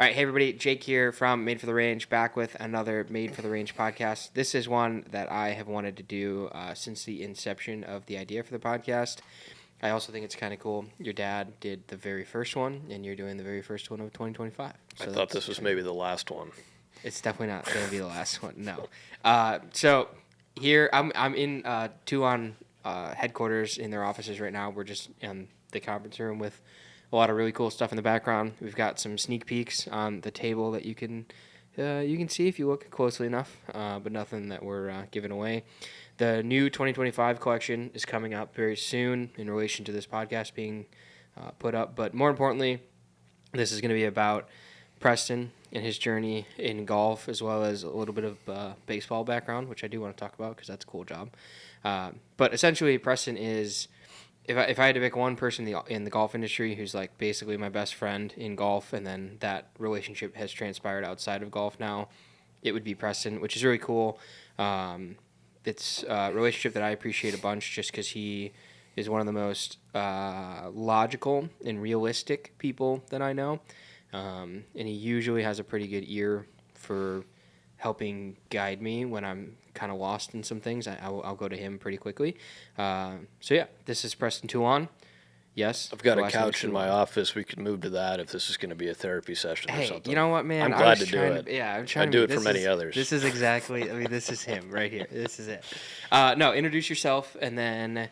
All right, hey everybody, Jake here from Made for the Range, back with another Made for the Range podcast. This is one that I have wanted to do since the inception of the idea for the podcast. I also think it's kind of cool. Your dad did the very first one, and you're doing the very first one of 2025. So I thought this was maybe the last one. It's definitely not going to be the last one, no. So here, I'm in Toulon headquarters in their offices right now. We're just in the conference room with a lot of really cool stuff in the background. We've got some sneak peeks on the table that you can see if you look closely enough, but nothing that we're giving away. The new 2025 collection is coming up very soon in relation to this podcast being put up. But more importantly, this is going to be about Preston and his journey in golf, as well as a little bit of baseball background, which I do want to talk about because that's a cool job. But essentially, Preston is... If I had to pick one person in the golf industry who's like basically my best friend in golf, and then that relationship has transpired outside of golf now, it would be Preston, which is really cool. It's a relationship that I appreciate a bunch just because he is one of the most logical and realistic people that I know. And he usually has a pretty good ear for helping guide me when I'm kind of lost in some things. I'll go to him pretty quickly. So yeah, this is Preston Toulon. Yes. I've got a couch in my office. We could move to that if this is going to be a therapy session or something. Hey, you know what, man? I'm glad to do it. I'm trying I to do it for many others. This is exactly, this is him right here. This is it. No, introduce yourself, and then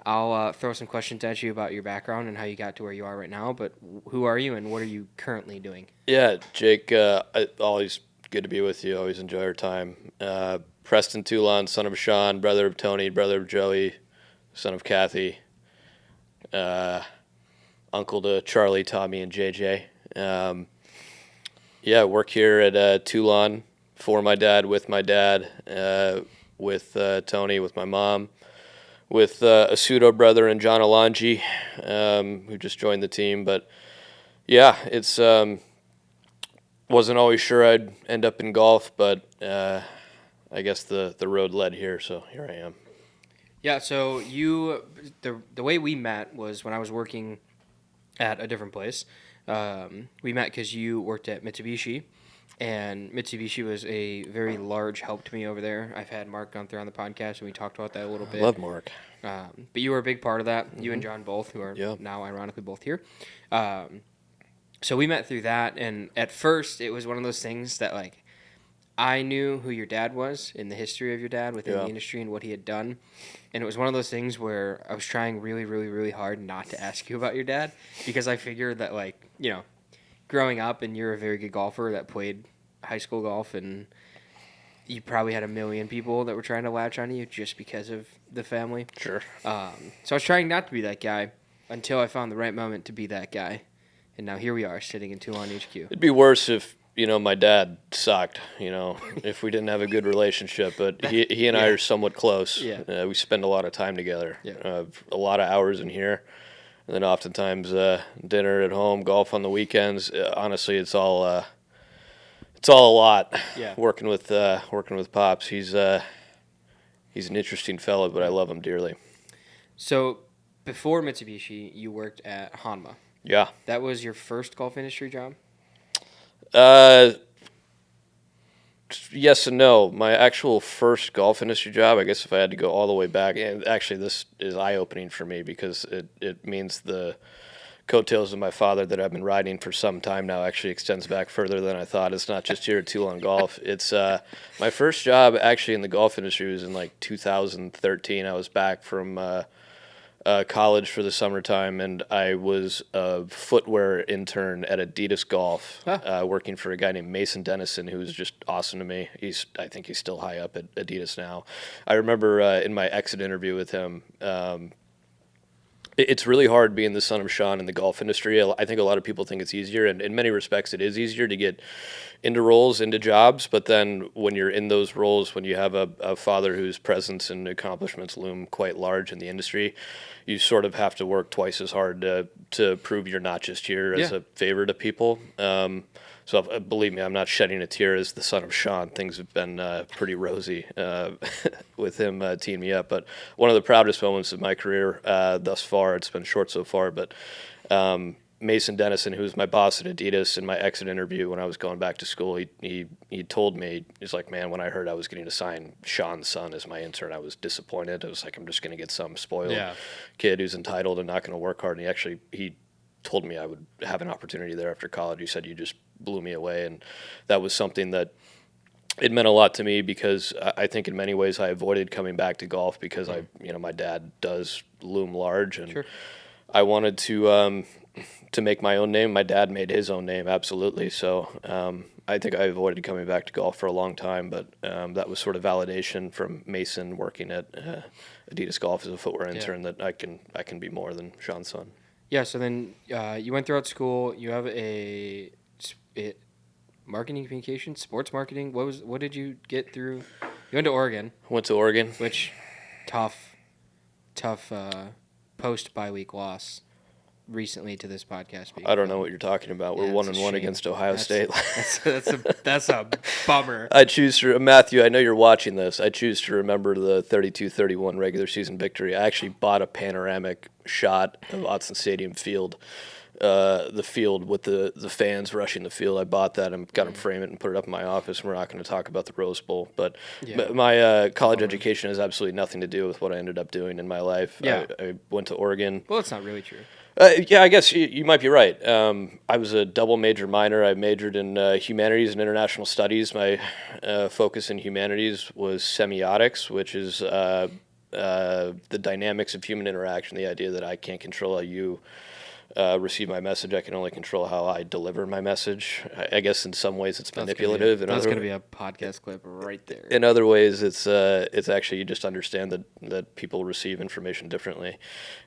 I'll throw some questions at you about your background and how you got to where you are right now. But who are you, and what are you currently doing? Yeah, Jake, always good to be with you. Always enjoy our time. Preston Toulon, son of Sean, brother of Tony, brother of Joey, son of Kathy, uncle to Charlie, Tommy, and JJ. Work here at Toulon for my dad, with my dad, with Tony, with my mom, with a pseudo brother and John Alonji, who just joined the team. But yeah, it's wasn't always sure I'd end up in golf, but I guess the road led here, so here I am. Yeah, so the way we met was when I was working at a different place. We met because you worked at Mitsubishi, and Mitsubishi was a very large help to me over there. I've had Mark on there on the podcast, and we talked about that a little bit. I love Mark. But you were a big part of that. You and John both, who are now ironically both here. So we met through that, and at first it was one of those things that, like, I knew who your dad was and the history of your dad within the industry and what he had done, and it was one of those things where I was trying really, really, really hard not to ask you about your dad, because I figured that, like, you know, growing up and you're a very good golfer that played high school golf, and you probably had a million people that were trying to latch on you just because of the family. Sure. So I was trying not to be that guy until I found the right moment to be that guy. And now here we are, sitting in Toulon HQ. It'd be worse if, my dad sucked, if we didn't have a good relationship. But he and I are somewhat close. Yeah. We spend a lot of time together, Yeah. A lot of hours in here. And then oftentimes dinner at home, golf on the weekends. Honestly, it's all a lot. Yeah. Working with Pops. He's an interesting fellow, but I love him dearly. So before Mitsubishi, you worked at Honma. Yeah. That was your first golf industry job? Yes and no. My actual first golf industry job, I guess if I had to go all the way back, and actually this is eye-opening for me because it means the coattails of my father that I've been riding for some time now actually extends back further than I thought. It's not just here at Toulon Golf. It's my first job actually in the golf industry was in like 2013. I was back from college for the summertime, and I was a footwear intern at Adidas Golf, working for a guy named Mason Dennison, who was just awesome to me. I think he's still high up at Adidas now. I remember in my exit interview with him, it's really hard being the son of Sean in the golf industry. I think a lot of people think it's easier, and in many respects it is easier to get into roles, into jobs, but then when you're in those roles, when you have a father whose presence and accomplishments loom quite large in the industry, you sort of have to work twice as hard to prove you're not just here as a favor to people. So believe me, I'm not shedding a tear as the son of Sean. Things have been pretty rosy with him teeing me up. But one of the proudest moments of my career thus far, it's been short so far, but Mason Dennison, who was my boss at Adidas, in my exit interview when I was going back to school, he told me, he's like, man, when I heard I was getting to sign Sean's son as my intern, I was disappointed. I was like, I'm just going to get some spoiled kid who's entitled and not going to work hard. And he told me I would have an opportunity there after college. He said, you just blew me away. And that was something that it meant a lot to me, because I think in many ways I avoided coming back to golf because my dad does loom large, and I wanted to make my own name. My dad made his own name, absolutely. So I think I avoided coming back to golf for a long time, but that was sort of validation from Mason working at Adidas Golf as a footwear intern that I can be more than Sean's son. Yeah. So then you went throughout school. You have marketing, communication, sports marketing. What did you get through? You went to Oregon. Went to Oregon. Which tough post bye-week loss recently to this podcast. I don't know what you're talking about. We're 1-1 against Ohio State. That's a bummer. I choose to, Matthew, I know you're watching this. I choose to remember the 32-31 regular season victory. I actually bought a panoramic shot of Autzen Stadium field. The field with the fans rushing the field. I bought that and got to frame it and put it up in my office. And we're not going to talk about the Rose Bowl, but my college education has absolutely nothing to do with what I ended up doing in my life. Yeah. I went to Oregon. Well, that's not really true. Yeah, I guess you might be right. I was a double major minor. I majored in humanities and international studies. My focus in humanities was semiotics, which is the dynamics of human interaction, the idea that I can't control how you receive my message. I can only control how I deliver my message. I guess in some ways it's manipulative. That's going to be a podcast clip right there. In other ways, it's actually you just understand that people receive information differently.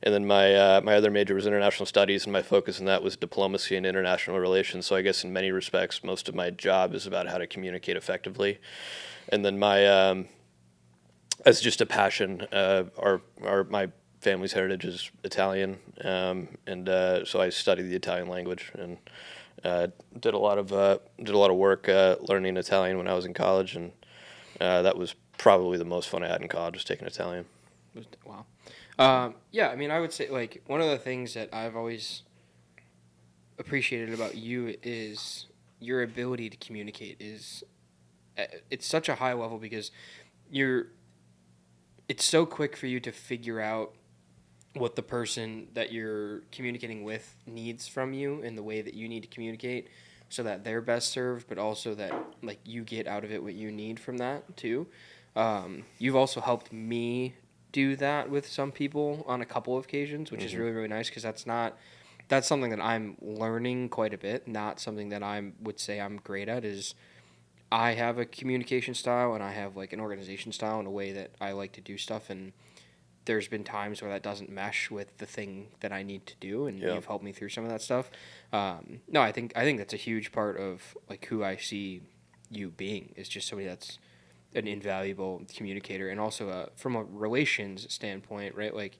And then my other major was international studies, and my focus in that was diplomacy and international relations. So I guess in many respects, most of my job is about how to communicate effectively. And then my as just a passion, my family's heritage is Italian, and so I studied the Italian language and did a lot of work learning Italian when I was in college, and that was probably the most fun I had in college, was taking Italian. Wow. Yeah, I mean, I would say, like, one of the things that I've always appreciated about you is your ability to communicate. It's such a high level because it's so quick for you to figure out what the person that you're communicating with needs from you and the way that you need to communicate so that they're best served, but also that, like, you get out of it what you need from that too. You've also helped me do that with some people on a couple of occasions, which is really, really nice, because that's something that I'm learning quite a bit, not something that I would say I'm great at. Is I have a communication style and I have, like, an organization style and a way that I like to do stuff, and there's been times where that doesn't mesh with the thing that I need to do, and you've helped me through some of that stuff. No, I think that's a huge part of, like, who I see you being, is just somebody that's an invaluable communicator, and also from a relations standpoint, right? Like,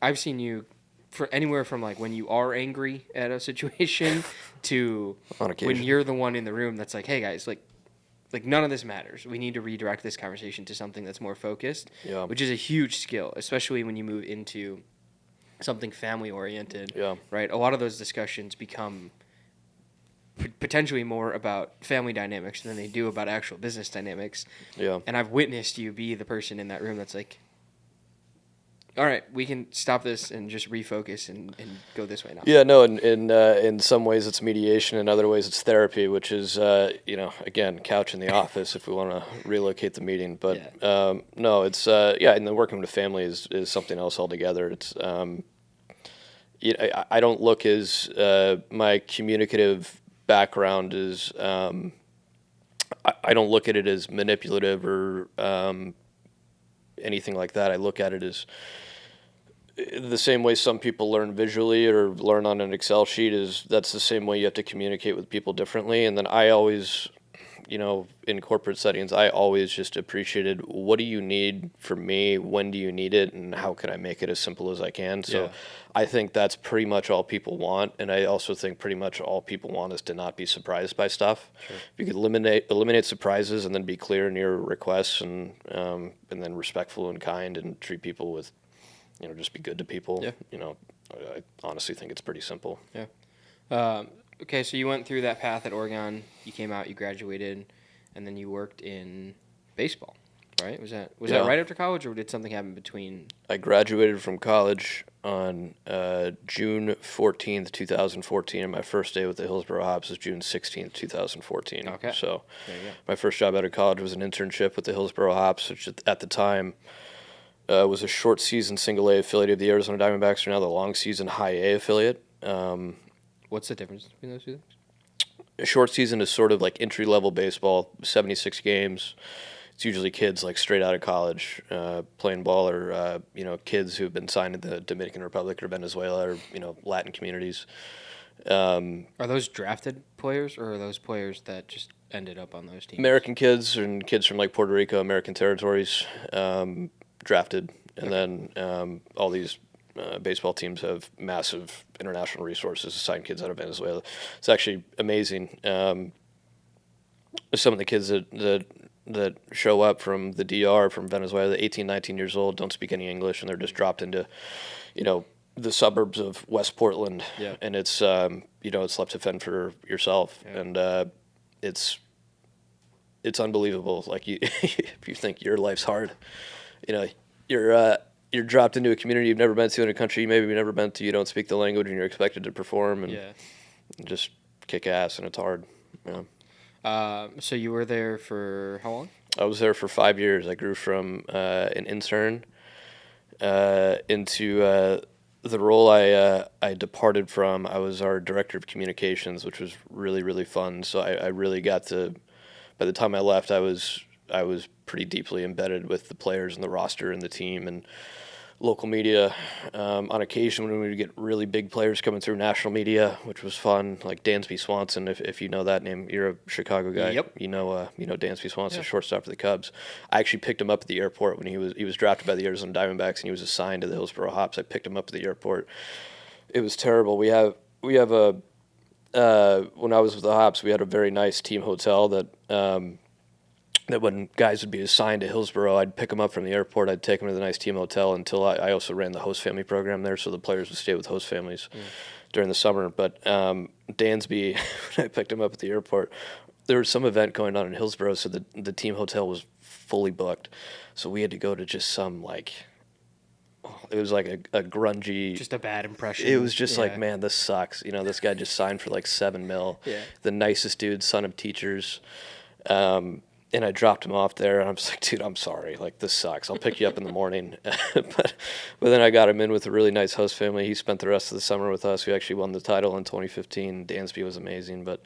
I've seen you for anywhere from, like, when you are angry at a situation to when you're the one in the room that's like, hey guys, like none of this matters. We need to redirect this conversation to something that's more focused, which is a huge skill, especially when you move into something family-oriented, right? A lot of those discussions become potentially more about family dynamics than they do about actual business dynamics. Yeah. And I've witnessed you be the person in that room that's like, all right, we can stop this and just refocus and go this way now. Yeah, no, in some ways it's mediation, in other ways it's therapy, which is, again, couch in the office if we want to relocate the meeting. But no, it's, and then working with family is something else altogether. It's, I don't look as, my communicative background is, I don't look at it as manipulative or anything like that. I look at it as the same way some people learn visually or learn on an Excel sheet. That's the same way you have to communicate with people differently. And then I always, in corporate settings, I always just appreciated, what do you need from me? When do you need it? And how can I make it as simple as I can? So I think that's pretty much all people want. And I also think pretty much all people want is to not be surprised by stuff. Sure. If you could eliminate surprises and then be clear in your requests and then respectful and kind and treat people with, just be good to people. Yeah. I honestly think it's pretty simple. Yeah. Okay, so you went through that path at Oregon. You came out, you graduated, and then you worked in baseball, right? Was that right after college, or did something happen between? I graduated from college on June 14th, 2014, and my first day with the Hillsborough Hops was June 16th, 2014. Okay. So There you go. my first job out of college was an internship with the Hillsborough Hops, which at the time was a short season single A affiliate of the Arizona Diamondbacks, or now the long season high A affiliate. What's the difference between those two things? A short season is sort of like entry level baseball, 76 games. It's usually kids like straight out of college playing ball, or kids who have been signed to the Dominican Republic or Venezuela, or Latin communities. Are those drafted players, or are those players that just ended up on those teams? American kids and kids from like Puerto Rico, American territories, drafted, and then all these baseball teams have massive international resources to sign kids out of Venezuela. It's actually amazing. Some of the kids that show up from the DR, from Venezuela, 18, 19 years old, don't speak any English, and they're just dropped into, the suburbs of West Portland. Yeah. And it's, it's left to fend for yourself. Yeah. And it's unbelievable. Like, if you think your life's hard, you're dropped into a community you've never been to, in a country maybe you've never been to. You don't speak the language, and you're expected to perform and just kick ass, and it's hard. Yeah. So you were there for how long? I was there for 5 years. I grew from an intern into the role I departed from. I was our director of communications, which was really, really fun. So I really got to. By the time I left, I was pretty deeply embedded with the players and the roster and the team and local media. On occasion, when we would get really big players coming through national media, which was fun, like Dansby Swanson, if you know that name. You're a Chicago guy. Yep. You know Dansby Swanson, shortstop for the Cubs. I actually picked him up at the airport when he was drafted by the Arizona Diamondbacks, and he was assigned to the Hillsborough Hops. I picked him up at the airport. It was terrible. We have a when I was with the Hops, we had a very nice team hotel that when guys would be assigned to Hillsborough, I'd pick them up from the airport. I'd take them to the nice team hotel until I also ran the host family program there, so the players would stay with host families during the summer. But Dansby, when I picked him up at the airport, there was some event going on in Hillsborough, so the team hotel was fully booked. So we had to go to just some, it was like a grungy... Just a bad impression. It was just like, man, this sucks. This guy just signed for like $7 million. Yeah. The nicest dude, son of teachers. And I dropped him off there, and I'm just like, dude, I'm sorry. Like, this sucks. I'll pick you up in the morning. but then I got him in with a really nice host family. He spent the rest of the summer with us. We actually won the title in 2015. Dansby was amazing. But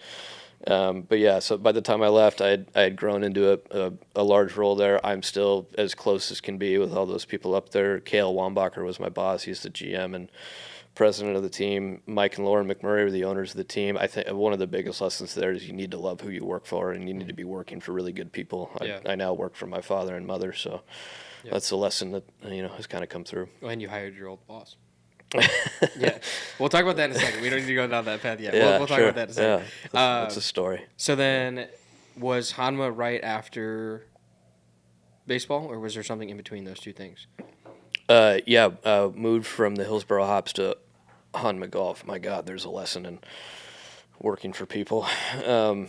yeah, so by the time I left, I had grown into a large role there. I'm still as close as can be with all those people up there. Cale Wambacher was my boss. He's the GM and president of the team. Mike and Lauren McMurray were the owners of the team. I think one of the biggest lessons there is you need to love who you work for, and you need to be working for really good people. I now work for my father and mother, so that's the lesson that has kind of come through. And you hired your old boss. Yeah, we'll talk about that in a second. We don't need to go down that path yet. Yeah, we'll talk about that in a second. Yeah, that's a story. So then, was Honma right after baseball, or was there something in between those two things? Moved from the Hillsborough Hops to Honma Golf. My God, there's a lesson in working for people. I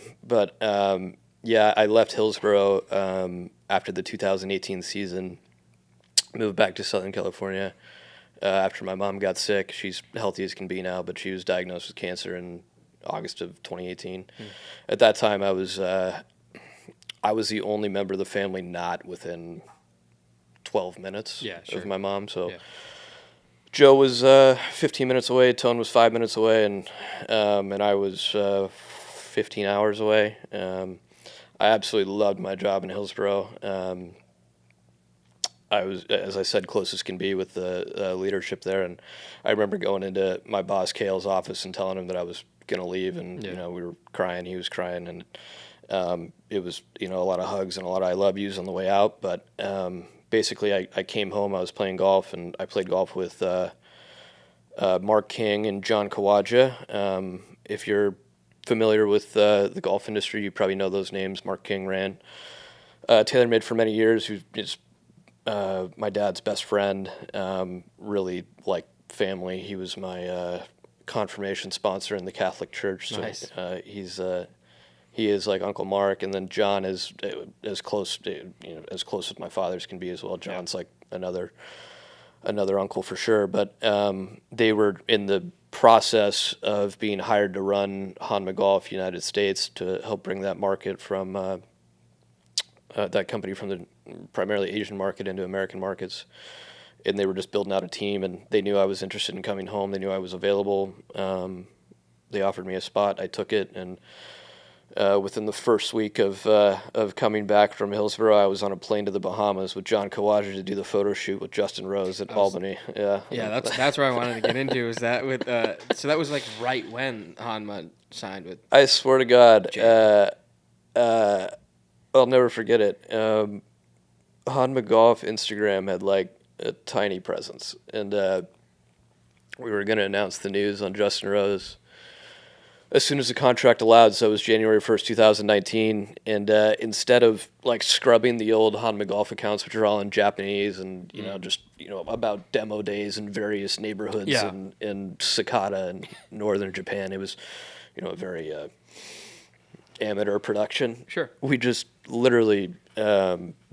left Hillsborough after the 2018 season, moved back to Southern California after my mom got sick. She's healthy as can be now, but she was diagnosed with cancer in August of 2018. At that time, I was the only member of the family not within 12 minutes of my mom. So Joe was 15 minutes away, Tone was 5 minutes away, and I was 15 hours away. I absolutely loved my job in Hillsborough. I was, as I said, close as can be with the leadership there, and I remember going into my boss Cale's office and telling him that I was going to leave, and we were crying, he was crying, and it was a lot of hugs and a lot of I love yous on the way out, but basically I came home, I was playing golf, and I played golf with Mark King and John Kawaja. If you're familiar with the golf industry, you probably know those names. Mark King ran TaylorMade for many years, who is my dad's best friend, really family. He was my confirmation sponsor in the Catholic Church. So Nice. he is like Uncle Mark, and then John is as close as close as my father's can be as well. John's like another uncle for sure. But they were in the process of being hired to run Honma Golf United States to help bring that market from that company from the primarily Asian market into American markets. And they were just building out a team, and they knew I was interested in coming home. They knew I was available. They offered me a spot. I took it, and within the first week of coming back from Hillsborough, I was on a plane to the Bahamas with John Kawaja to do the photo shoot with Justin Rose at Albany. Yeah, That's where I wanted to get into. Is that with so that was like right when Honma signed with. I swear to God, I'll never forget it. Honma Golf Instagram had like a tiny presence, and we were going to announce the news on Justin Rose as soon as the contract allowed. So it was January 1st, 2019, and instead of like scrubbing the old Honma Golf accounts, which are all in Japanese and just about demo days in various neighborhoods in Sakata and northern Japan, it was a very amateur production. Sure. We just literally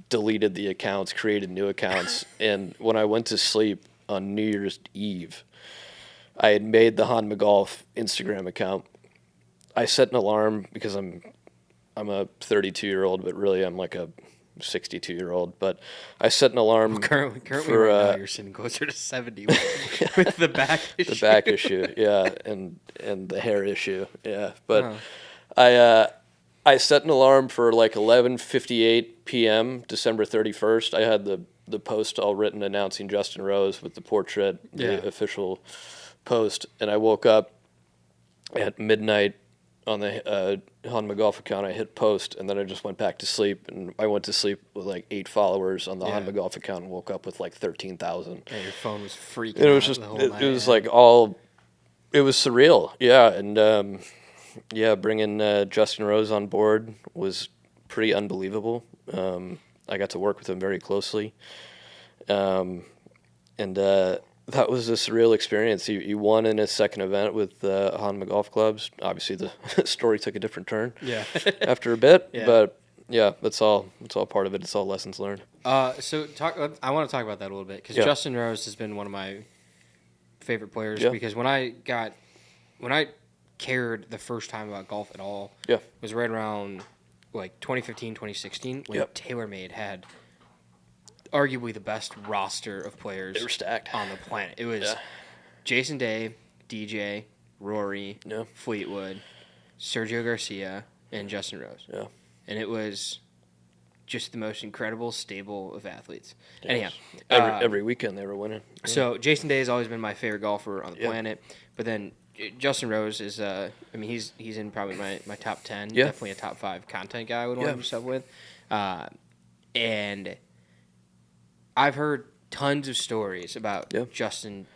deleted the accounts, created new accounts, and when I went to sleep on New Year's Eve, I had made the Honma Golf Instagram account. I set an alarm because I'm a 32-year-old, but really I'm like a 62-year-old. But I set an alarm. Well, currently for, right now you're sitting closer to 70 with the back issue. The back issue, yeah, and the hair issue, yeah. But I set an alarm for like 11:58 p.m. December 31st. I had the post all written announcing Justin Rose with the portrait, the official post, and I woke up at midnight on the Honma Golf account. I hit post, and then I just went back to sleep, and I went to sleep with like 8 followers on the Honma Golf account and woke up with like 13,000. And your phone was freaking it was out just the whole night. It was like it was surreal, yeah. And bringing Justin Rose on board was pretty unbelievable. I got to work with him very closely, and that was a surreal experience. He won in his second event with Honma Golf Clubs. Obviously, the story took a different turn after a bit, but yeah, that's all part of it. It's all lessons learned. I want to talk about that a little bit because Justin Rose has been one of my favorite players because when I cared the first time about golf at all was right around like 2015, 2016 when TaylorMade had arguably the best roster of players they were stacked on the planet. It was Jason Day, DJ, Rory, Fleetwood, Sergio Garcia, and Justin Rose. Yeah. And it was just the most incredible stable of athletes. Yes. Anyhow, every weekend they were winning. Yeah. So Jason Day has always been my favorite golfer on the planet, but then Justin Rose is he's in probably my top 10, definitely a top 5 content guy I would want to do stuff with. And I've heard tons of stories about Justin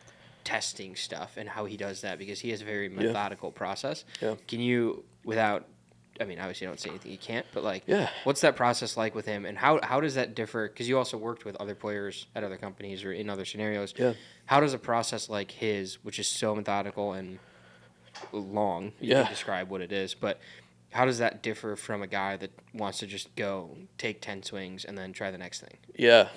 testing stuff and how he does that because he has a very methodical process. Yeah. Can you, obviously don't say anything you can't, but what's that process like with him and how does that differ? Because you also worked with other players at other companies or in other scenarios. Yeah. How does a process like his, which is so methodical and long, you can describe what it is, but how does that differ from a guy that wants to just go take 10 swings and then try the next thing? Yeah.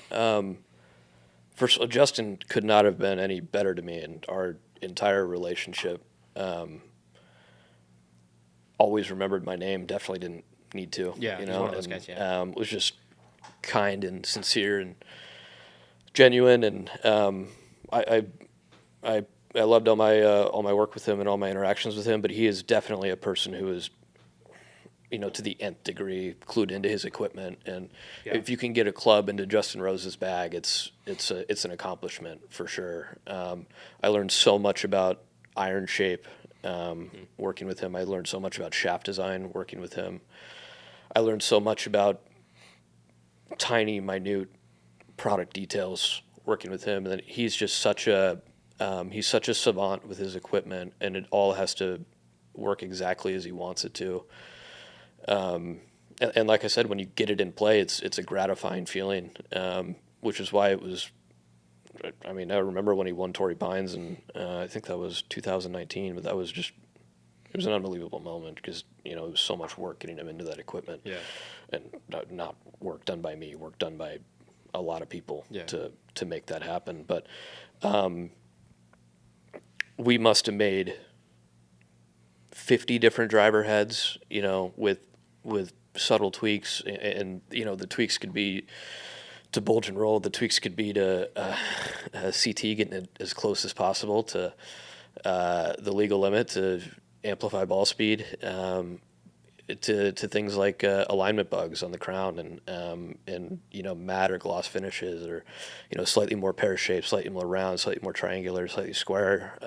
First of all, Justin could not have been any better to me in our entire relationship. Always remembered my name. Definitely didn't need to. Yeah, he's one of those guys. Yeah, was just kind and sincere and genuine, and I loved all my work with him and all my interactions with him. But he is definitely a person who is, to the nth degree clued into his equipment, and if you can get a club into Justin Rose's bag, it's an accomplishment for sure. I learned so much about iron shape working with him. I learned so much about shaft design working with him. I learned so much about tiny, minute product details working with him, and then he's just such a savant with his equipment, and it all has to work exactly as he wants it to. And like I said, when you get it in play, it's a gratifying feeling, which is why it was I mean, I remember when he won Torrey Pines, and I think that was 2019, but that was just, it was an unbelievable moment because, it was so much work getting him into that equipment. Yeah. And not work done by me, work done by a lot of people to make that happen. But we must have made 50 different driver heads, with subtle tweaks, and the tweaks could be to bulge and roll. The tweaks could be to CT getting it as close as possible to the legal limit to amplify ball speed, to things like alignment bugs on the crown, and matte or gloss finishes, or slightly more pear shaped, slightly more round, slightly more triangular, slightly square.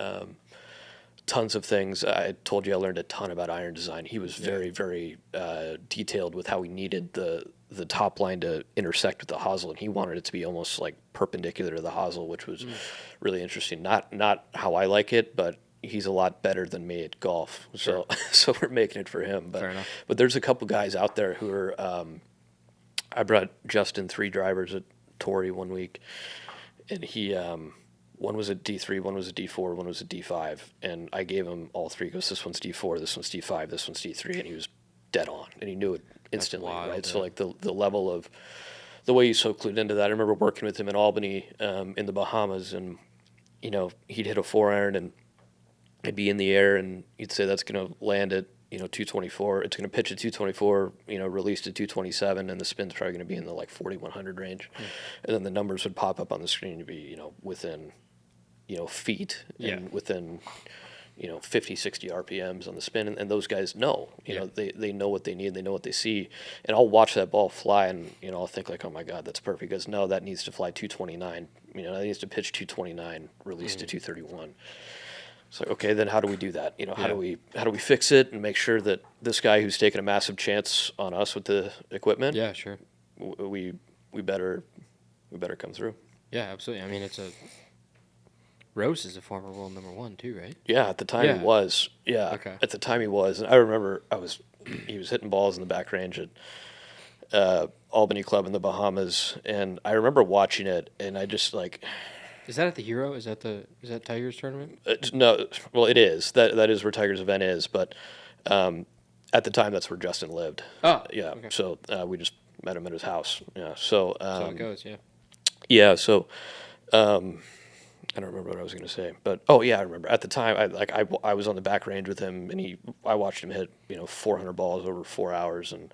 Tons of things. I told you I learned a ton about iron design. He was very, very detailed with how he needed the top line to intersect with the hosel, and he wanted it to be almost like perpendicular to the hosel, which was really interesting. Not how I like it, but he's a lot better than me at golf. Sure. So we're making it for him. Fair enough. But there's a couple guys out there who are. I brought Justin 3 drivers at Torrey one week, and he. One was a D3, one was a D4, one was a D5, and I gave him all 3. He goes, this one's D4, this one's D5, this one's D3, and he was dead on, and he knew it instantly, wild, right? yeah. So like the level of the way he's so clued into that. I remember working with him in Albany, in the Bahamas, and he'd hit a 4-iron, and I'd be in the air, and he'd say that's going to land at 224. It's going to pitch at 224, released at 227, and the spin's probably going to be in the like 4100 range, and then the numbers would pop up on the screen to be within feet, and within 50, 60 RPMs on the spin, and those guys know, they know what they need, they know what they see, and I'll watch that ball fly, and I'll think like, oh my God, that's perfect, because no, that needs to fly 229, that needs to pitch 229, release to 231. It's like, okay, then how do we do that? How do we fix it and make sure that this guy who's taking a massive chance on us with the equipment, Sure, we better come through. Yeah, absolutely. I mean, Rose is a former world number 1 too, right? Yeah, at the time he was. Yeah, okay. At the time he was. And I remember he was hitting balls in the back range at Albany Club in the Bahamas, and I remember watching it, and I just like. Is that at the Hero? Is that Tiger's tournament? No, well, it is. That is where Tiger's event is, but at the time that's where Justin lived. Oh, yeah. Okay. So we just met him at his house. Yeah. So so it goes. Yeah. Yeah. So. I don't remember what I was going to say, but I remember at the time I was on the back range with him, and I watched him hit 400 balls over 4 hours, and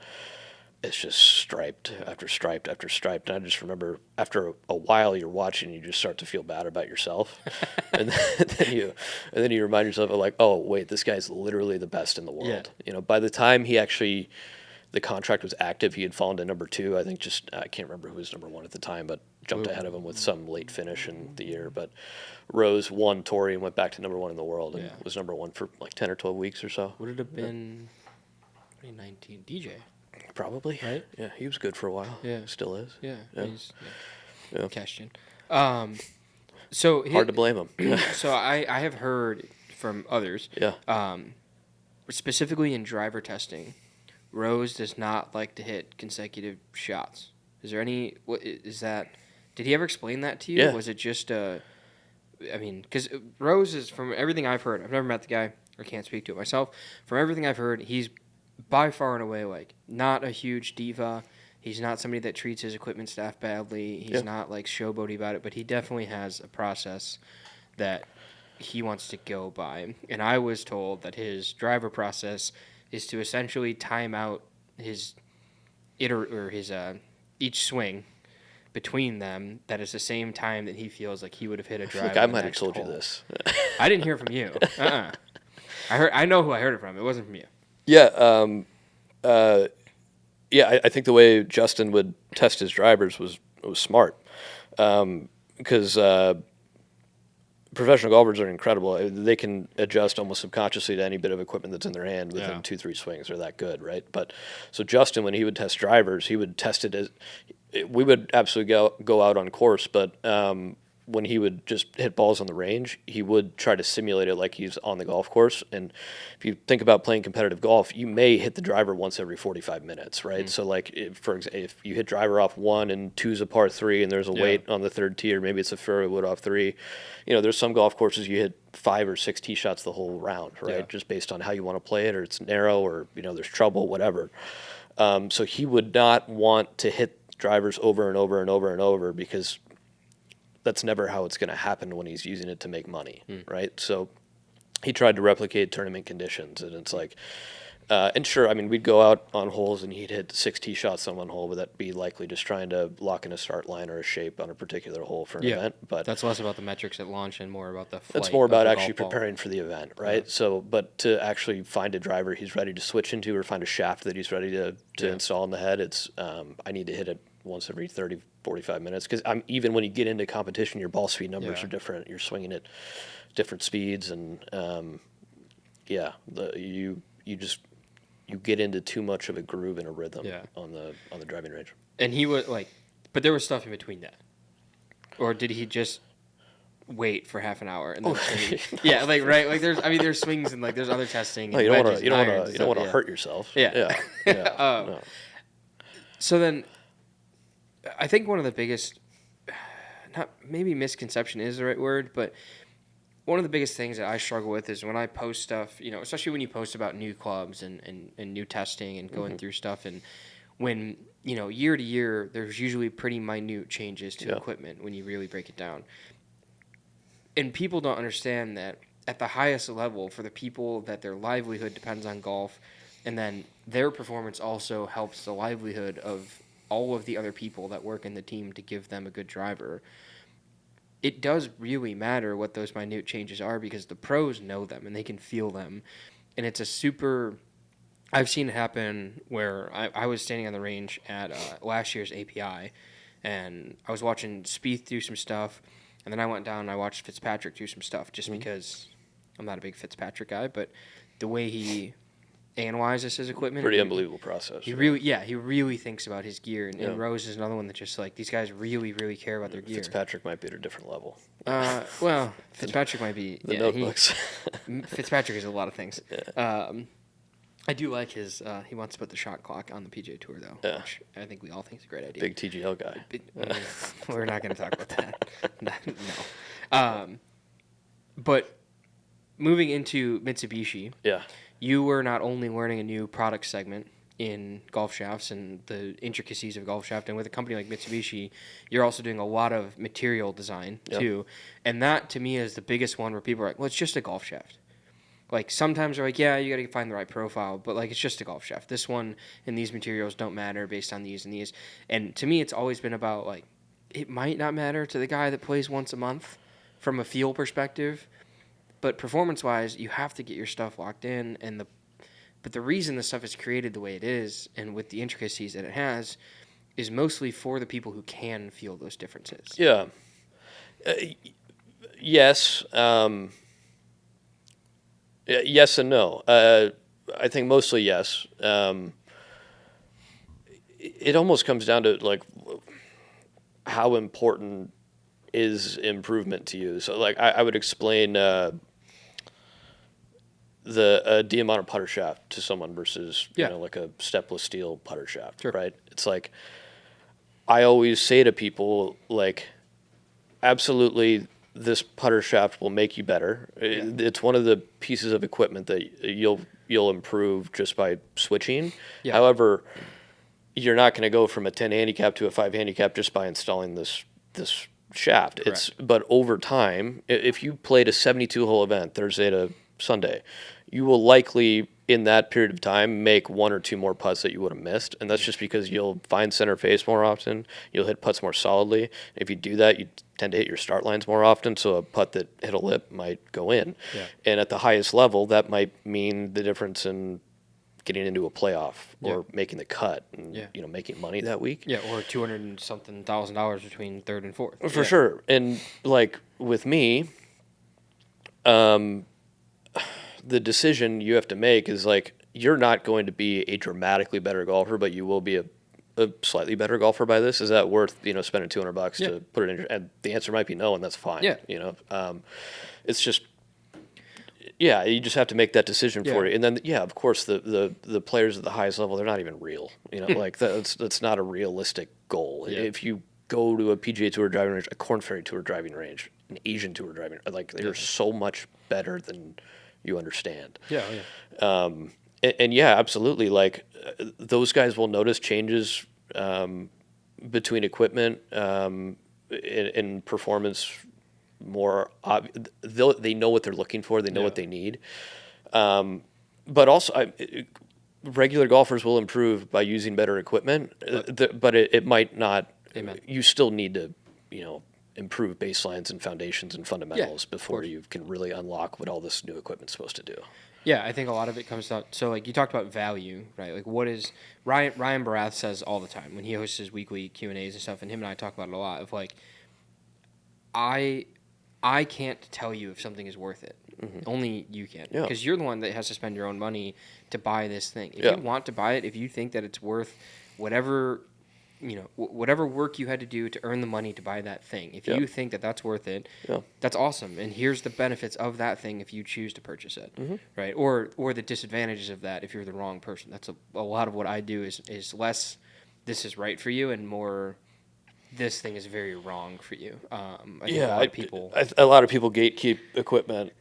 it's just striped after striped after striped, and I just remember after a while you're watching, you just start to feel bad about yourself, and then you remind yourself of like, oh wait, this guy's literally the best in the world. By the time the contract was active, he had fallen to number 2. I think I can't remember who was number 1 at the time, but jumped ahead of him with some late finish in the year. But Rose won Torrey and went back to number 1 in the world, and was number 1 for like 10 or 12 weeks or so. Would it have been 2019? DJ. Probably. Right? Yeah, he was good for a while. Yeah. Still is. Yeah. Yeah. Cashed in. So hard to blame him. So I have heard from others. Yeah. Specifically in driver testing, Rose does not like to hit consecutive shots. Is there any? What is that? Did he ever explain that to you? Yeah. Was it just because Rose is, from everything I've heard, I've never met the guy or can't speak to it myself. From everything I've heard, he's by far and away like not a huge diva. He's not somebody that treats his equipment staff badly. He's not like showboaty about it, but he definitely has a process that he wants to go by. And I was told that his driver process is to essentially time out his each swing between them that is the same time that he feels like he would have hit a drive. I might have told you this. I didn't hear from you. I know who I heard it from. It wasn't from you. Yeah. I think the way Justin would test his drivers was smart, because professional golfers are incredible. They can adjust almost subconsciously to any bit of equipment that's in their hand within 2-3 swings. They're that good, right? But so Justin, when he would test drivers, he would test it as we would absolutely go out on course, but when he would just hit balls on the range, he would try to simulate it like he's on the golf course. And if you think about playing competitive golf, you may hit the driver once every 45 minutes, right? So like, for example, if you hit driver off 1 and 2's a par 3 and there's a weight on the third tee, or maybe it's a fairway wood off 3, there's some golf courses you hit 5 or 6 tee shots the whole round, right? Just based on how you want to play it, or it's narrow, or, there's trouble, whatever. So he would not want to hit drivers over and over and over and over, because that's never how it's going to happen when he's using it to make money, right? So he tried to replicate tournament conditions, and it's like, and sure, I mean, we'd go out on holes and he'd hit 6 tee shots on one hole, but that'd be likely just trying to lock in a start line or a shape on a particular hole for an event. But that's less about the metrics at launch and more about the flight. It's more about actually preparing for the event, right? So, but to actually find a driver he's ready to switch into, or find a shaft that he's ready to install in the head, it's I need to hit it once every 30, 45 minutes, because even when you get into competition, your ball speed numbers are different. You're swinging at different speeds, and you get into too much of a groove and a rhythm on the driving range. And he would but there was stuff in between that, or did he just wait for half an hour and then there's swings and there's other testing. No, you don't want to hurt yourself. No. So then, I think one of the biggest, not maybe misconception is the right word, but one of the biggest things that I struggle with is when I post stuff, especially when you post about new clubs and new testing and going through stuff, and when, year to year, there's usually pretty minute changes to equipment when you really break it down. And people don't understand that at the highest level, for the people that their livelihood depends on golf, and then their performance also helps the livelihood of all of the other people that work in the team to give them a good driver, it does really matter what those minute changes are, because the pros know them and they can feel them. And it's I've seen it happen where I was standing on the range at last year's API, and I was watching Spieth do some stuff, and then I went down and I watched Fitzpatrick do some stuff, just because I'm not a big Fitzpatrick guy, but the way he analyzes his equipment. Pretty unbelievable process. He really thinks about his gear, and Rose is another one that just these guys really, really care about their gear. Fitzpatrick might be at a different level. Fitzpatrick might be the notebooks. Fitzpatrick is a lot of things. I do like his. He wants to put the shot clock on the PGA Tour, though, which I think we all think is a great idea. Big TGL guy. We're not going to talk about that. No. But moving into Mitsubishi. Yeah. You were not only learning a new product segment in golf shafts and the intricacies of golf shaft, and with a company like Mitsubishi, you're also doing a lot of material design too. And that, to me, is the biggest one where people are like, well, it's just a golf shaft. Sometimes they're like, yeah, you got to find the right profile, but it's just a golf shaft. This one and these materials don't matter based on these and these. And to me, it's always been about it might not matter to the guy that plays once a month from a feel perspective, but performance-wise, you have to get your stuff locked in, but the reason the stuff is created the way it is, and with the intricacies that it has, is mostly for the people who can feel those differences. Yeah. Yes. Yes and no. I think mostly yes. It almost comes down to how important is improvement to you. So I would explain the Diamante putter shaft to someone versus a stepless steel putter shaft, right? It's I always say to people, absolutely, this putter shaft will make you better. It's one of the pieces of equipment that you'll improve just by switching. However, you're not going to go from a 10 handicap to a 5 handicap just by installing this shaft. But over time, if you played a 72-hole event Thursday to Sunday, you will likely, in that period of time, make 1 or 2 more putts that you would have missed, and that's just because you'll find center face more often, you'll hit putts more solidly. If you do that, you tend to hit your start lines more often, so a putt that hit a lip might go in. And at the highest level, that might mean the difference in getting into a playoff or making the cut and making money that week. Or $200 and something thousand between third and fourth. For sure. And with me, the decision you have to make is you're not going to be a dramatically better golfer, but you will be a slightly better golfer by this? Is that worth, spending $200 Yeah. to put it in? And the answer might be no, and that's fine. Yeah. It's just, yeah, you just have to make that decision for Yeah. you. And then, yeah, of course, the players at the highest level, they're not even real. Like that's not a realistic goal. Yeah. If you go to a PGA Tour driving range, a Korn Ferry Tour driving range, an Asian Tour driving, like they're so much better than you understand. Yeah. Yeah. And yeah, absolutely. Like those guys will notice changes between equipment in performance. More they know what they're looking for. They know what they need. But also, regular golfers will improve by using better equipment. But it might not. Amen. You still need to, improve baselines and foundations and fundamentals before you can really unlock what all this new equipment's supposed to do. Yeah, I think a lot of it comes down. So, like, you talked about value, right? Like, what is Ryan Barath says all the time when he hosts his weekly Q&As and stuff, and him and I talk about it a lot. Of like, I can't tell you if something is worth it. Mm-hmm. Only you can, because you're the one that has to spend your own money to buy this thing. If you want to buy it, if you think that it's worth whatever. Whatever work you had to do to earn the money to buy that thing. If you think that that's worth it, that's awesome. And here's the benefits of that thing if you choose to purchase it, right? Or the disadvantages of that if you're the wrong person. That's a lot of what I do is less this is right for you and more this thing is very wrong for you. I think a lot of people gatekeep equipment.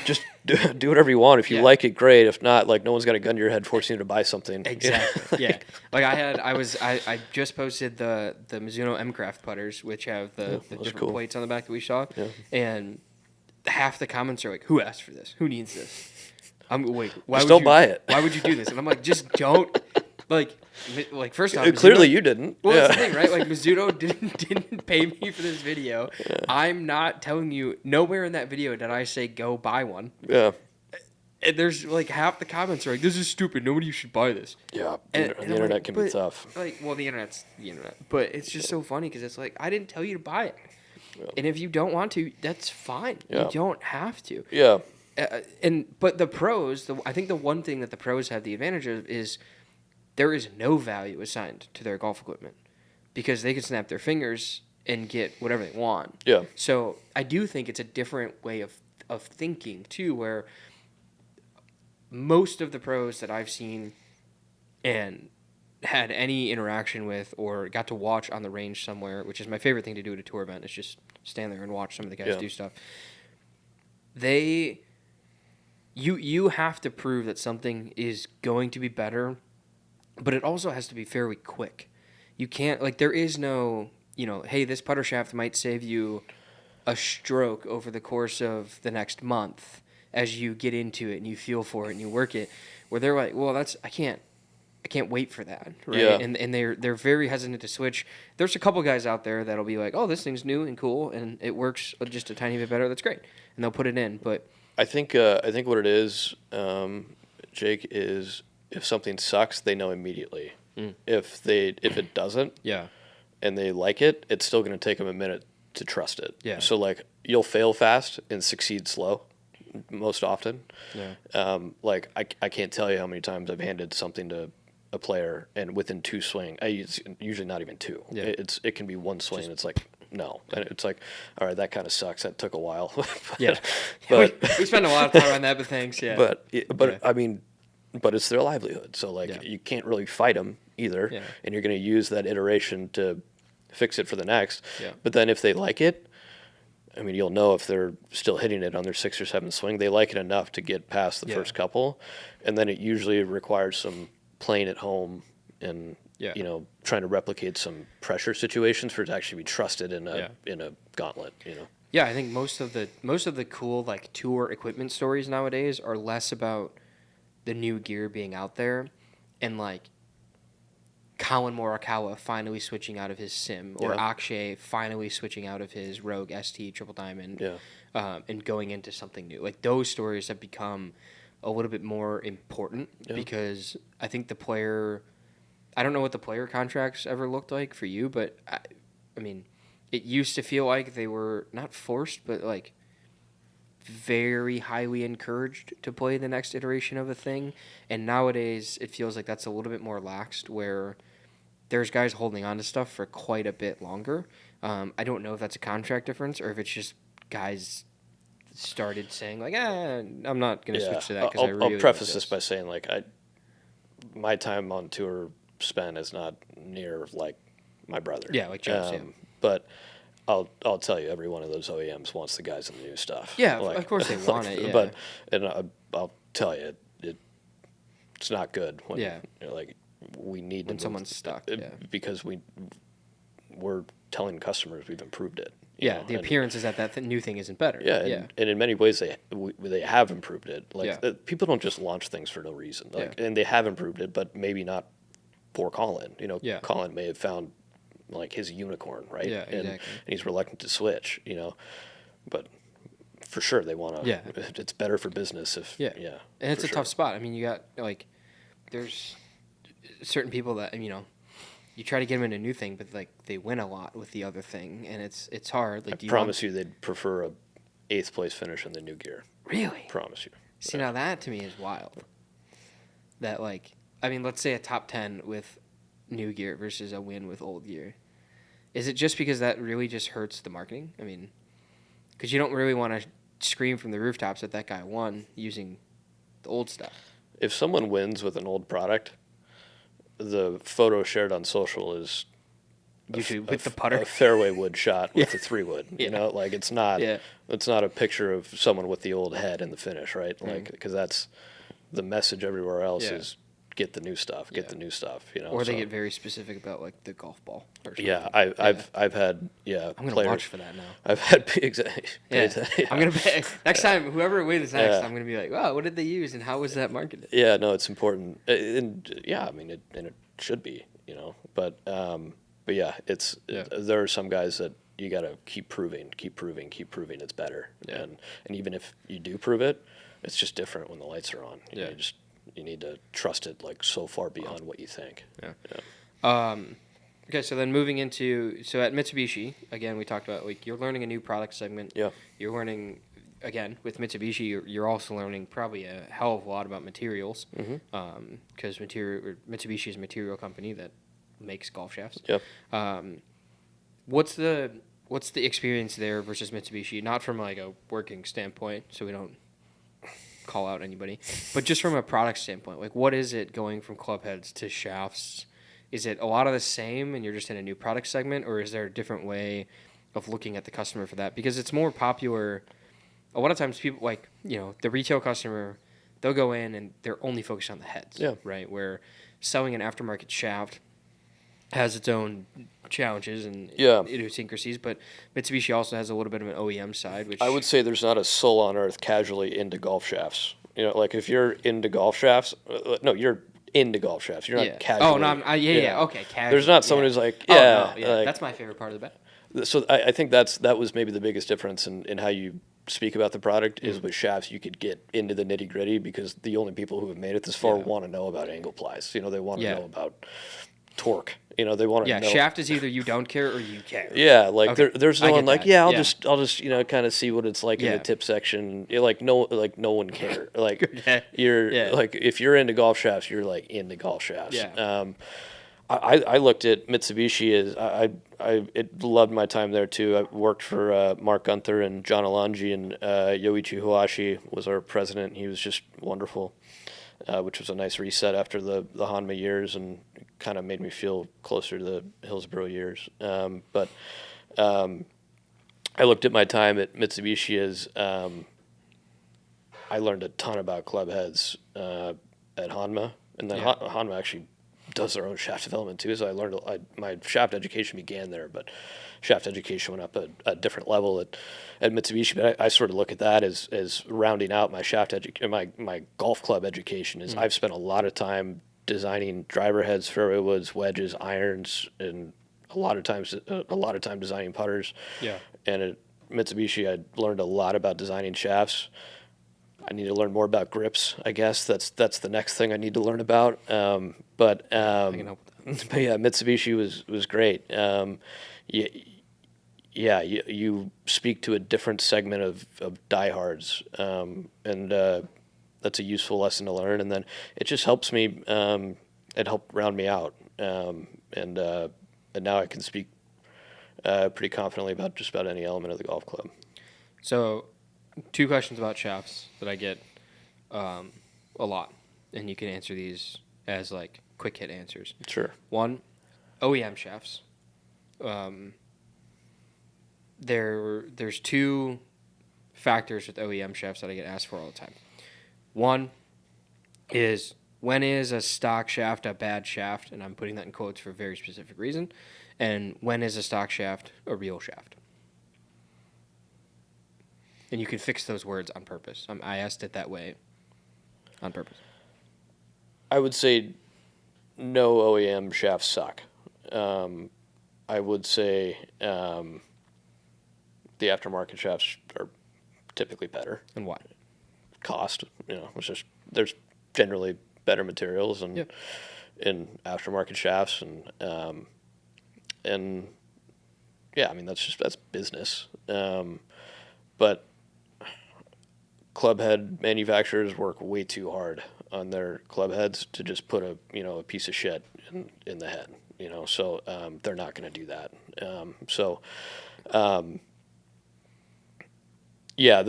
Just do whatever you want. If you like it, great. If not, like no one's got a gun to your head forcing you to buy something. Exactly. Yeah. Like I just posted the Mizuno M-Craft putters, which have the different plates on the back that we saw, and half the comments are like, "Who asked for this? Who needs this?" Don't buy it. Why would you do this? And I'm like, just don't. Like first off, clearly you didn't. Well, that's the thing, right? Like Mizuno didn't pay me for this video. Yeah. I'm not telling you. Nowhere in that video did I say go buy one. Yeah. And there's like half the comments are like, "This is stupid. Nobody should buy this." Yeah. The internet can be tough. Like, well, the internet's the internet, but it's just so funny because it's like I didn't tell you to buy it, and if you don't want to, that's fine. You don't have to. Yeah. But the pros, I think the one thing that the pros have the advantage of is. There is no value assigned to their golf equipment because they can snap their fingers and get whatever they want. Yeah. So I do think it's a different way of thinking too, where most of the pros that I've seen and had any interaction with or got to watch on the range somewhere, which is my favorite thing to do at a tour event, is just stand there and watch some of the guys do stuff. You have to prove that something is going to be better. But it also has to be fairly quick. You can't, like, there is no, hey, this putter shaft might save you a stroke over the course of the next month as you get into it and you feel for it and you work it. Where they're like, well, I can't wait for that, right? Yeah. And they're very hesitant to switch. There's a couple guys out there that'll be like, oh, this thing's new and cool and it works just a tiny bit better. That's great, and they'll put it in. But I think what it is, Jake, is. If something sucks, they know immediately. If it doesn't, and they like it, it's still going to take them a minute to trust it. Yeah. So like you'll fail fast and succeed slow, most often. Yeah. Like I can't tell you how many times I've handed something to a player and within two swing, it's usually not even two. Yeah. It can be one swing. It's like no, and it's like all right, that kind of sucks. That took a while. But we spend a lot of time on that. But thanks. Yeah. But I mean. But it's their livelihood, so you can't really fight them either, and you're going to use that iteration to fix it for the next. Yeah. But then if they like it, I mean, you'll know if they're still hitting it on their 6 or 7 swing. They like it enough to get past the first couple, and then it usually requires some playing at home and trying to replicate some pressure situations for it to actually be trusted in a gauntlet. Yeah, I think most of the cool like tour equipment stories nowadays are less about the new gear being out there and like Colin Morikawa finally switching out of his Sim or Akshay finally switching out of his Rogue ST Triple Diamond and going into something new. Like those stories have become a little bit more important because I think the player, I don't know what the player contracts ever looked like for you, but I mean, it used to feel like they were not forced, but like very highly encouraged to play the next iteration of a thing, and nowadays it feels like that's a little bit more laxed where there's guys holding on to stuff for quite a bit longer. I don't know if that's a contract difference or if it's just guys started saying like, I'm not going to switch to that because I really I'll preface like this by saying like my time on tour span is not near like my brother. Yeah, like Joe's, But I'll tell you, every one of those OEMs wants the guys in the new stuff. Yeah, like, of course they want it. Yeah, but I'll tell you, it's not good when like we need when to someone's stuck. because we're telling customers we've improved it. Yeah, the appearance is that new thing isn't better. Yeah, and in many ways they have improved it. Like people don't just launch things for no reason. And they have improved it, but maybe not for Colin. Colin may have found like his unicorn, right? Yeah, exactly. And he's reluctant to switch. But for sure they want to. Yeah, it's better for business if. Yeah, and it's a tough spot. I mean, you got like there's certain people that you try to get them in a new thing, but like they win a lot with the other thing, and it's hard. Like, I promise you, they'd prefer a 8th place finish in the new gear. Really? Promise you. See, now that to me is wild. That let's say a top 10 with new gear versus a win with old gear. Is it just because that really just hurts the marketing? I mean, because you don't really want to scream from the rooftops that that guy won using the old stuff. If someone wins with an old product, the photo shared on social is usually with the putter, a fairway wood shot with the 3-wood. Like it's not a picture of someone with the old head in the finish, right? Like because that's the message everywhere else is get the new stuff, the new stuff. Or they get very specific about like the golf ball. Or something. Yeah, I've had I'm gonna watch for that now. I've had exactly. I'm gonna pay, next time whoever wins next, I'm gonna be like, wow, what did they use and how was that marketed? Yeah, no, it's important, and I mean, it should be, but yeah, there are some guys that you gotta keep proving it's better, and even if you do prove it, it's just different when the lights are on. You need to trust it like so far beyond what you think. Okay, so then moving into at Mitsubishi again, we talked about like you're learning a new product segment. Yeah, you're learning again with Mitsubishi. You're also learning probably a hell of a lot about materials. Because Mitsubishi is a material company that makes golf shafts. Yeah. What's the experience there versus Mitsubishi? Not from like a working standpoint, so we don't call out anybody, but just from a product standpoint, like what is it going from club heads to shafts? Is it a lot of the same and you're just in a new product segment, or is there a different way of looking at the customer for that? Because it's more popular. A lot of times people like, the retail customer, they'll go in and they're only focused on the heads, right? Where selling an aftermarket shaft has its own challenges and idiosyncrasies, but Mitsubishi also has a little bit of an OEM side, which I would say there's not a soul on earth casually into golf shafts. Like if you're into golf shafts, no, you're into golf shafts. You're not casually. Oh, no, okay, casual. There's not someone who's like, that's my favorite part of the bet. So I think that was maybe the biggest difference in how you speak about the product is with shafts you could get into the nitty gritty because the only people who have made it this far want to know about angle plies. They want to know about torque. They want to know. Shaft is either you don't care or you care. Yeah, like okay. there's no one like I'll just kind of see what it's like in the tip section. No one care. Like you're like if you're into golf shafts, you're like into golf shafts. Yeah. I looked at Mitsubishi as I loved my time there too. I worked for Mark Gunther and John Alonji, and Yoichi Huashi was our president. He was just wonderful. Which was a nice reset after the Honma years and kind of made me feel closer to the Hillsborough years. But I looked at my time at Mitsubishi as I learned a ton about club heads at Honma, and then Honma actually does their own shaft development too. So I learned my shaft education began there, but shaft education went up a different level at Mitsubishi. But I sort of look at that as rounding out my my golf club education. Is I've spent a lot of time designing driver heads, fairway woods, wedges, irons, and a lot of time designing putters. Yeah. And at Mitsubishi, I learned a lot about designing shafts. I need to learn more about grips. I guess that's the next thing I need to learn about. But I can help with that. But yeah, Mitsubishi was great. You speak to a different segment of diehards, and that's a useful lesson to learn. And then it just helps me it helped round me out. And now I can speak pretty confidently about just about any element of the golf club. So, 2 questions about shafts that I get a lot, and you can answer these as like quick hit answers. Sure. 1, OEM shafts. There's 2 factors with OEM shafts that I get asked for all the time. 1 is, when is a stock shaft a bad shaft? And I'm putting that in quotes for a very specific reason. And when is a stock shaft a real shaft? And you can fix those words on purpose. I asked it that way on purpose. I would say no OEM shafts suck. I would say the aftermarket shafts are typically better. And why? Cost, it's just there's generally better materials and in aftermarket shafts and yeah, I mean that's business. But club head manufacturers work way too hard on their club heads to just put a piece of shit in the head, so they're not going to do that. Yeah,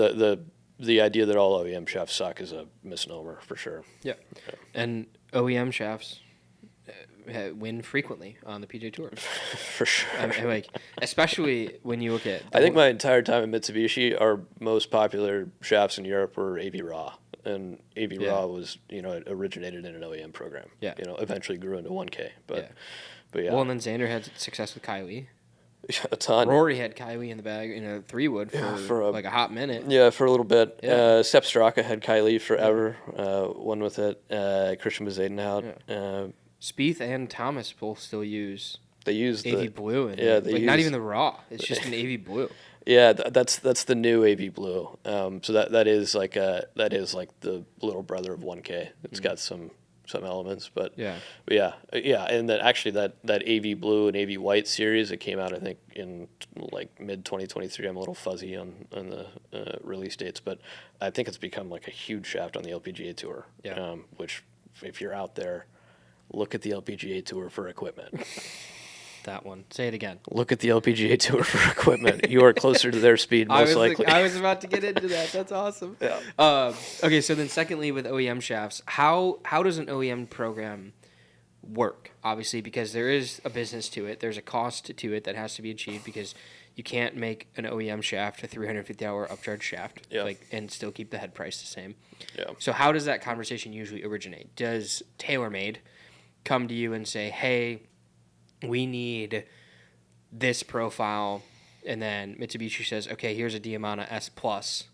the idea that all OEM shafts suck is a misnomer for sure. Yeah. And OEM shafts win frequently on the PGA Tour. For sure. Especially when you look at... I think my entire time at Mitsubishi, our most popular shafts in Europe were AV Raw. And AV Raw was, it originated in an OEM program. Yeah. Eventually grew into 1K. But yeah. Well, and then Xander had success with Kylie. A ton. Rory had Kylie in the bag in a 3-wood for a hot minute. Yeah, for a little bit. Yeah. Sepp Straka had Kylie forever. Won with it. Christian Bezuidenhout. Yeah. Spieth and Thomas both still use. They use AV blue. Not even the raw. It's just an AV blue. Yeah, that's the new AV blue. So that is like the little brother of 1K. It's got some elements, but yeah, and then actually that AV blue and AV white series that came out, I think in like mid 2023. I'm a little fuzzy on the release dates, but I think it's become like a huge shaft on the LPGA Tour. Yeah. Which, if you're out there, look at the LPGA Tour for equipment. That one. Say it again. Look at the LPGA Tour for equipment. You are closer to their speed, most likely. I was about to get into that. That's awesome. Yeah. Okay, so then secondly, with OEM shafts, how does an OEM program work? Obviously, because there is a business to it. There's a cost to it that has to be achieved, because you can't make an OEM shaft a 350-hour upcharge shaft and still keep the head price the same. Yeah. So how does that conversation usually originate? Does TaylorMade come to you and say, hey, we need this profile, and then Mitsubishi says, okay, here's a Diamana S Plus.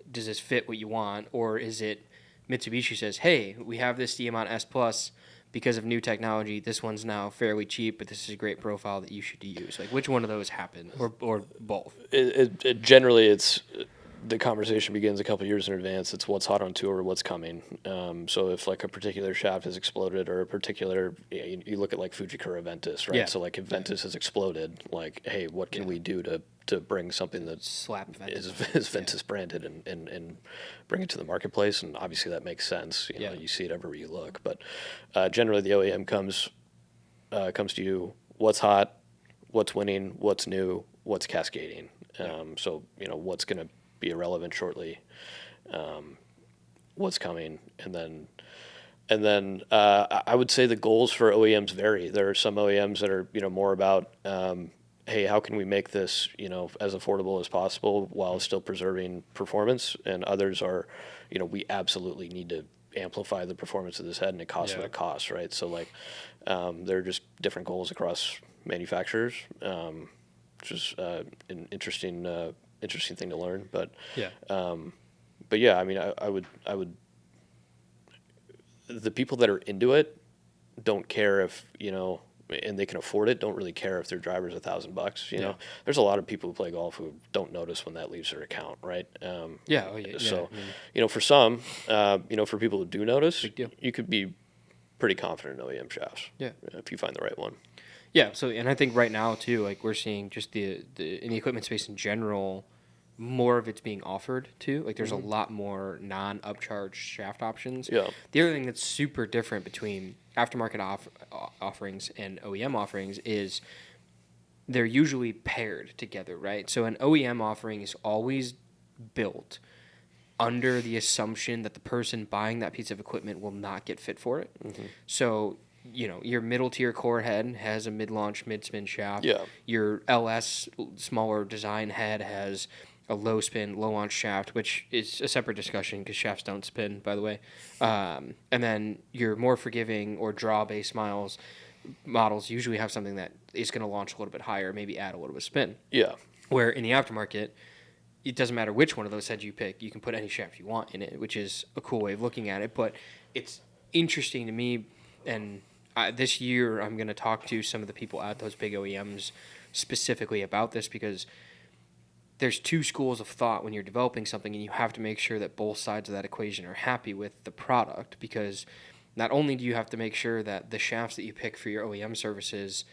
Does this fit what you want? Or is it Mitsubishi says, hey, we have this Diamana S Plus because of new technology. This one's now fairly cheap, but this is a great profile that you should use. Like, which one of those happen, or both? It generally, it's the conversation begins a couple years in advance. It's what's hot on tour, what's coming. So if like a particular shaft has exploded, or a particular, you look at like Fujikura Ventus, right? Yeah. So like if Ventus has exploded, like, hey, what can we do to bring something that is Ventus branded and bring it to the marketplace? And obviously that makes sense. You see it everywhere you look. But generally the OEM comes to you, what's hot, what's winning, what's new, what's cascading. So what's going to be irrelevant shortly, what's coming, and then I would say the goals for OEMs vary. There are some OEMs that are more about hey, how can we make this as affordable as possible while still preserving performance, and others are we absolutely need to amplify the performance of this head, and it costs what it costs, right? So like there are just different goals across manufacturers, which is an interesting thing to learn, but yeah, I mean, I would the people that are into it don't care if and they can afford it, don't really care if their driver's $1,000. There's a lot of people who play golf who don't notice when that leaves their account, right? So for some, for people who do notice, you could be pretty confident in OEM shafts, if you find the right one. Yeah, so, and I think right now, too, like, we're seeing just in the equipment space in general, more of it's being offered, too. Like, there's a lot more non-upcharge shaft options. Yeah. The other thing that's super different between aftermarket offerings and OEM offerings is they're usually paired together, right? So an OEM offering is always built under the assumption that the person buying that piece of equipment will not get fit for it. Mm-hmm. So, your middle tier core head has a mid-launch, mid-spin shaft. Yeah. Your LS smaller design head has a low spin, low launch shaft, which is a separate discussion because shafts don't spin, by the way. And then your more forgiving or draw-based models usually have something that is going to launch a little bit higher, maybe add a little bit of spin. Yeah. Where in the aftermarket, it doesn't matter which one of those heads you pick. You can put any shaft you want in it, which is a cool way of looking at it. But it's interesting to me, and this year I'm going to talk to some of the people at those big OEMs specifically about this, because there's two schools of thought when you're developing something, and you have to make sure that both sides of that equation are happy with the product, because not only do you have to make sure that the shafts that you pick for your OEM services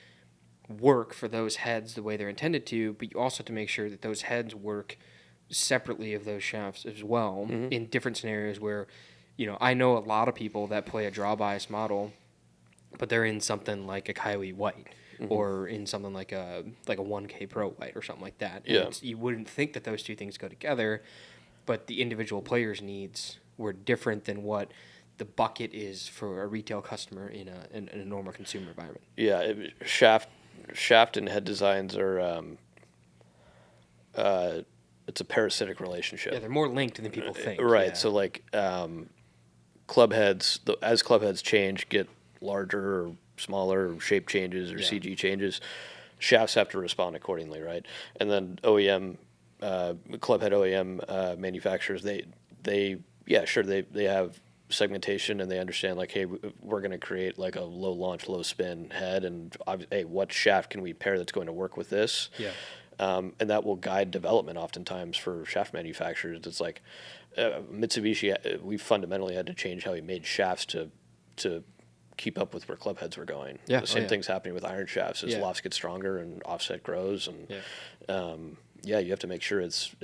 work for those heads the way they're intended to, but you also have to make sure that those heads work separately of those shafts as well, mm-hmm. in different scenarios where, I know a lot of people that play a draw bias model, but they're in something like a Kylie White, mm-hmm. or in something like a 1K Pro White or something like that. Yeah. You wouldn't think that those two things go together, but the individual players' needs were different than what the bucket is for a retail customer in a normal consumer environment. Yeah, shaft and head designs are it's a parasitic relationship. Yeah, they're more linked than people think. Right. Yeah. So like club heads, as club heads change, get larger or smaller, or shape changes or CG changes, shafts have to respond accordingly, right? And then OEM club head OEM manufacturers, they have segmentation, and they understand, like, hey, we're going to create like a low launch, low spin head, and hey, what shaft can we pair that's going to work with this? Yeah. And that will guide development oftentimes for shaft manufacturers. It's like Mitsubishi, we fundamentally had to change how we made shafts to keep up with where club heads were going. Yeah. The same thing's happening with iron shafts as lofts get stronger and offset grows, and you have to make sure it's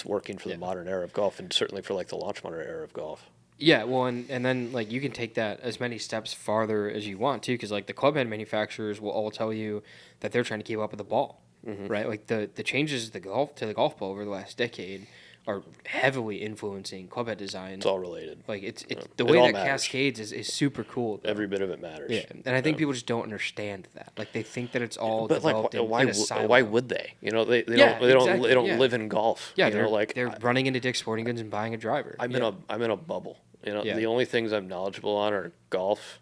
working for the modern era of golf, and certainly for like the launch monitor era of golf. Yeah, well, and then like you can take that as many steps farther as you want to, because like the club head manufacturers will all tell you that they're trying to keep up with the ball, mm-hmm. right? Like the changes to the golf ball over the last decade are heavily influencing club head design. It's all related. Like it's the way that matters. Cascades is super cool, though. Every bit of it matters. Yeah, and I think people just don't understand that. Like they think that it's all developed in a silo. Why would they? They don't live in golf. Yeah, they're running into Dick's Sporting Goods and buying a driver. I'm in a bubble. The only things I'm knowledgeable on are golf,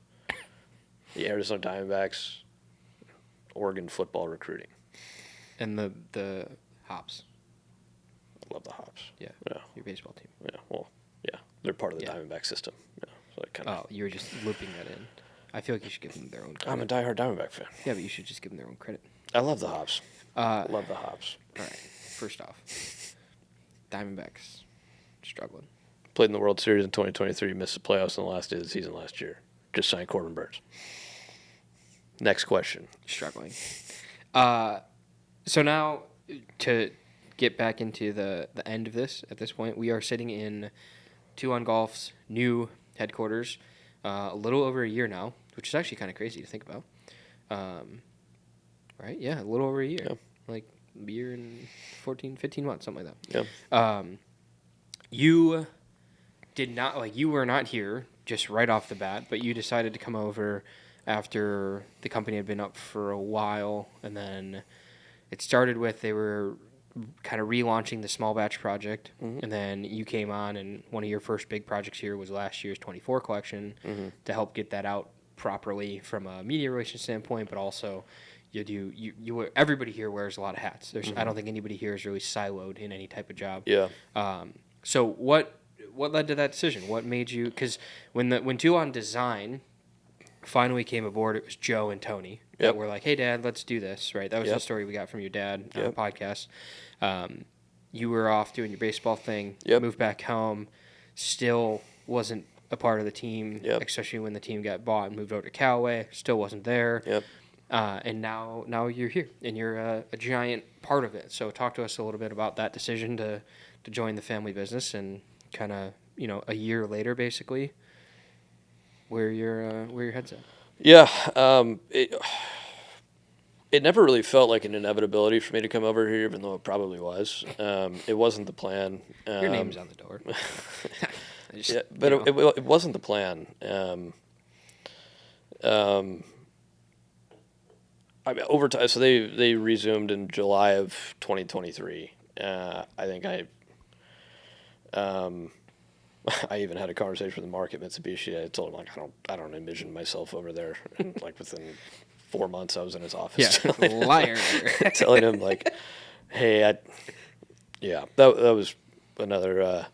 the Arizona Diamondbacks, Oregon football recruiting, and the hops. I love the hops. Yeah. Your baseball team. Yeah. Well, yeah, they're part of the Diamondback system. Yeah. So I kind of. Oh, you were just looping that in. I feel like you should give them their own credit. I'm a diehard Diamondback fan. Yeah, but you should just give them their own credit. I love the hops. Love the hops. All right. First off, Diamondbacks struggling. Played in the World Series in 2023. Missed the playoffs in the last day of the season last year. Just signed Corbin Burns. Next question. Struggling. So now to get back into the end of this, at this point, we are sitting in Toulon Golf's new headquarters, a little over a year now, which is actually kind of crazy to think about. Right? Yeah, a little over a year. Yeah. Like a year and 15 months, something like that. Yeah. You did not, like, you were not here just right off the bat, but you decided to come over after the company had been up for a while, and then it started with they were kind of relaunching the small batch project, mm-hmm. and then you came on, and one of your first big projects here was last year's 24 collection, mm-hmm. to help get that out properly from a media relations standpoint, but also everybody here wears a lot of hats. Mm-hmm. I don't think anybody here is really siloed in any type of job. Yeah. So what led to that decision? What made you? Because when Toulon Design finally came aboard, it was Joe and Tony that were like, "Hey, Dad, let's do this." Right? That was the story we got from your dad on the podcast. You were off doing your baseball thing. Moved back home. Still wasn't a part of the team, especially when the team got bought and moved over to Callaway. Still wasn't there. And now you're here, and you're a giant part of it. So talk to us a little bit about that decision to join the family business, and kind of, a year later, basically, where your head's at. Yeah, it never really felt like an inevitability for me to come over here, even though it probably was. It wasn't the plan. Your name's on the door. Yeah, but it wasn't the plan. I mean, over time, so they resumed in July of 2023. I think I even had a conversation with Mark at Mitsubishi. I told him, like, I don't envision myself over there. And, like, within 4 months, I was in his office. Yeah, liar. Telling him, like, hey, that was another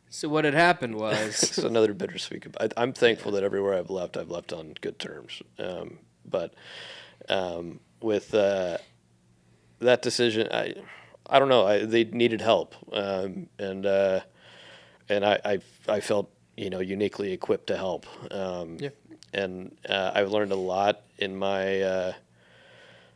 So what had happened was it's another bittersweet. I'm thankful that everywhere I've left on good terms. But with that decision, I don't know. They needed help, and I felt uniquely equipped to help. And I've learned a lot in my.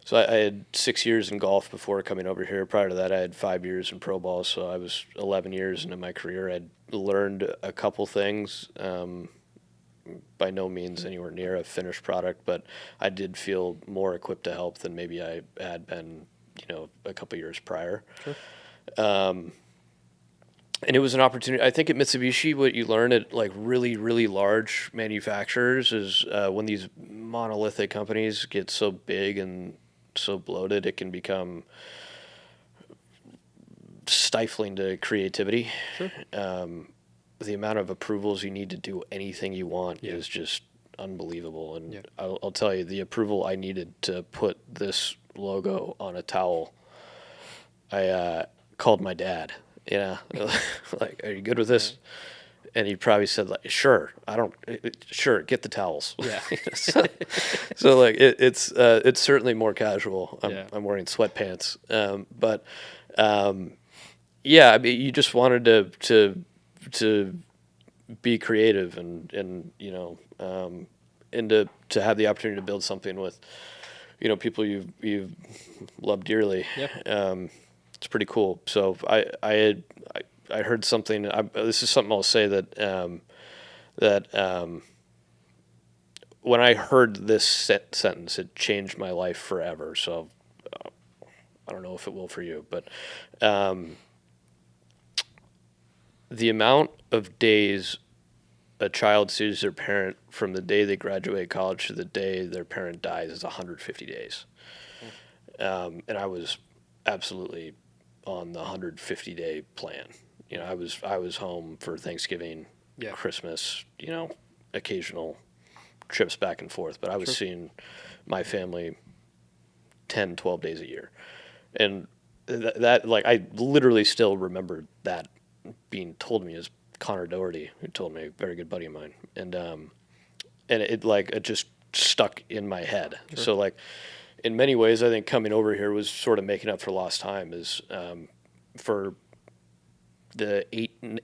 So I had 6 years in golf before coming over here. Prior to that, I had 5 years in pro ball. So I was 11 years into my career. I'd learned a couple things. By no means anywhere near a finished product, but I did feel more equipped to help than maybe I had been, a couple years prior. Sure. And it was an opportunity. I think at Mitsubishi, what you learn at like really, really large manufacturers is when these monolithic companies get so big and so bloated, it can become stifling to creativity. Sure. The amount of approvals you need to do anything you want is just unbelievable. And I'll tell you, the approval I needed to put this logo on a towel, I called my dad. Like, are you good with this? And he probably said, like, sure. Sure, get the towels. Yeah. so like it's certainly more casual. I'm wearing sweatpants. I mean, you just wanted to be creative and to have the opportunity to build something with people you've loved dearly. It's pretty cool. So I heard something. This is something I'll say that when I heard this sentence, it changed my life forever. So I don't know if it will for you, but the amount of days a child sees their parent from the day they graduate college to the day their parent dies is 150 days. And I was absolutely on the 150-day plan. I was home for Thanksgiving, Christmas, occasional trips back and forth, but I was seeing my family 10, 12 days a year. And that like, I literally still remember that being told me as Connor Doherty, who told me, a very good buddy of mine. And it just stuck in my head. Sure. So like, in many ways, I think coming over here was sort of making up for lost time. Is for the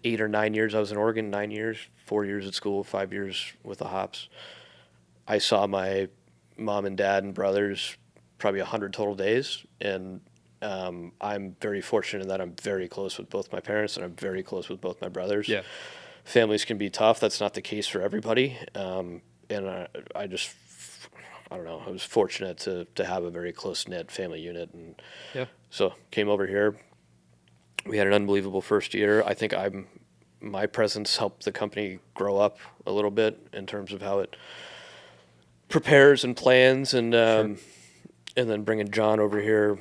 8 or 9 years I was in Oregon, 9 years, 4 years at school, 5 years with the Hops, I saw my mom and dad and brothers probably 100 total days. And I'm very fortunate in that I'm very close with both my parents and I'm very close with both my brothers. Yeah. Families can be tough. That's not the case for everybody. And I don't know. I was fortunate to have a very close-knit family unit. And so came over here. We had an unbelievable first year. I think my presence helped the company grow up a little bit in terms of how it prepares and plans. And and then bringing John over here,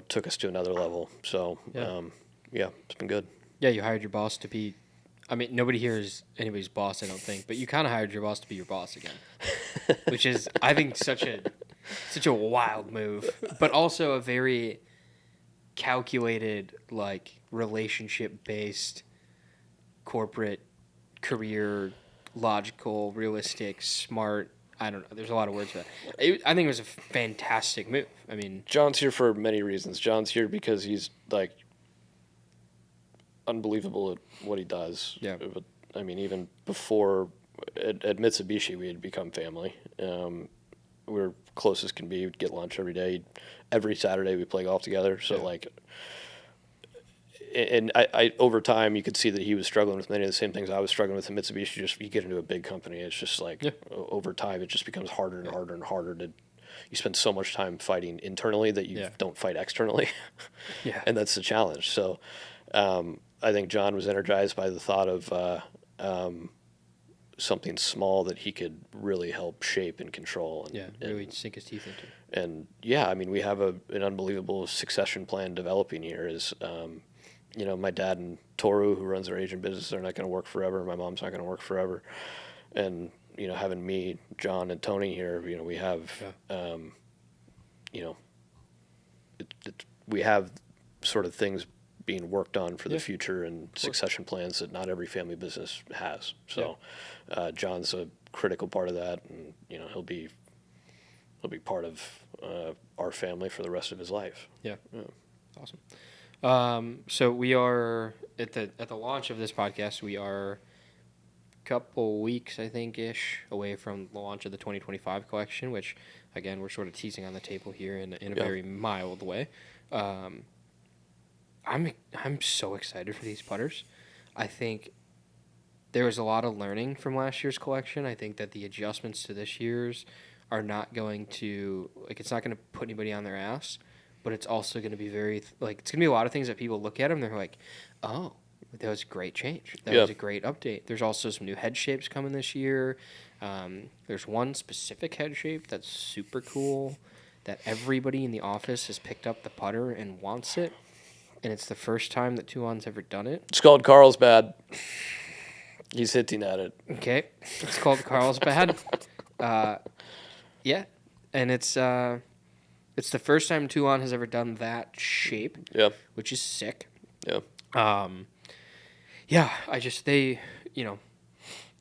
took us to another level. So, it's been good. Yeah, you hired your boss to be, I mean, nobody here is anybody's boss, I don't think, but you kind of hired your boss to be your boss again, which is, I think, such a wild move, but also a very calculated, like, relationship-based corporate career, logical, realistic, smart. I don't know. There's a lot of words for that. I think it was a fantastic move. I mean, John's here for many reasons. John's here because he's like unbelievable at what he does. Yeah. But I mean, even before at Mitsubishi, we had become family. We were close as can be. We'd get lunch every day. Every Saturday we play golf together. So like, and I over time you could see that he was struggling with many of the same things I was struggling with in Mitsubishi. Just you get into a big company, it's just like over time it just becomes harder and harder and harder to. You spend so much time fighting internally that you don't fight externally, and that's the challenge. So I think John was energized by the thought of something small that he could really help shape and control. And, really sink his teeth into. And I mean, we have an unbelievable succession plan developing here. Is my dad and Toru, who runs our agent business, they're not going to work forever. My mom's not going to work forever. And, having me, John, and Tony here, we have, we have sort of things being worked on for the future and succession plans that not every family business has. So John's a critical part of that, and, he'll be part of our family for the rest of his life. Yeah. Awesome. So we are at the launch of this podcast. We are a couple weeks, I think, away from the launch of the 2025 collection, which, again, we're sort of teasing on the table here in a very mild way. I'm so excited for these putters. I think there was a lot of learning from last year's collection. I think that the adjustments to this year's are not going to, it's not going to put anybody on their ass, but it's also going to be it's going to be a lot of things that people look at them, they're like, oh, that was a great change. That was a great update. There's also some new head shapes coming this year. There's one specific head shape that's super cool that everybody in the office has picked up the putter and wants it, and it's the first time that Toulon's ever done it. It's called Carlsbad. He's hinting at it. Okay. It's called Carlsbad. Yeah, and it's the first time Toulon has ever done that shape. Yeah, which is sick. Yeah.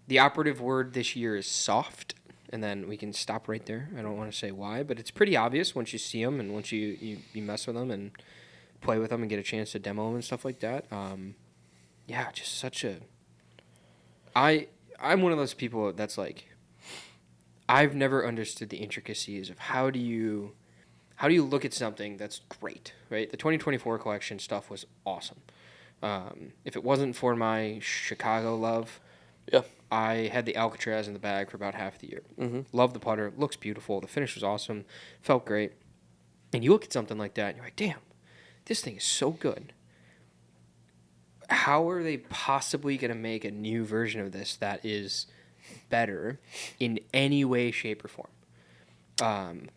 The operative word this year is soft, and then we can stop right there. I don't want to say why, but it's pretty obvious once you see them and once you mess with them and play with them and get a chance to demo them and stuff like that. Just such a. I'm one of those people that's like. I've never understood the intricacies of how do you look at something that's great, right? The 2024 collection stuff was awesome. If it wasn't for my Chicago love, I had the Alcatraz in the bag for about half the year. Mm-hmm. Love the putter. Looks beautiful. The finish was awesome. Felt great. And you look at something like that, and you're like, damn, this thing is so good. How are they possibly going to make a new version of this that is better in any way, shape, or form?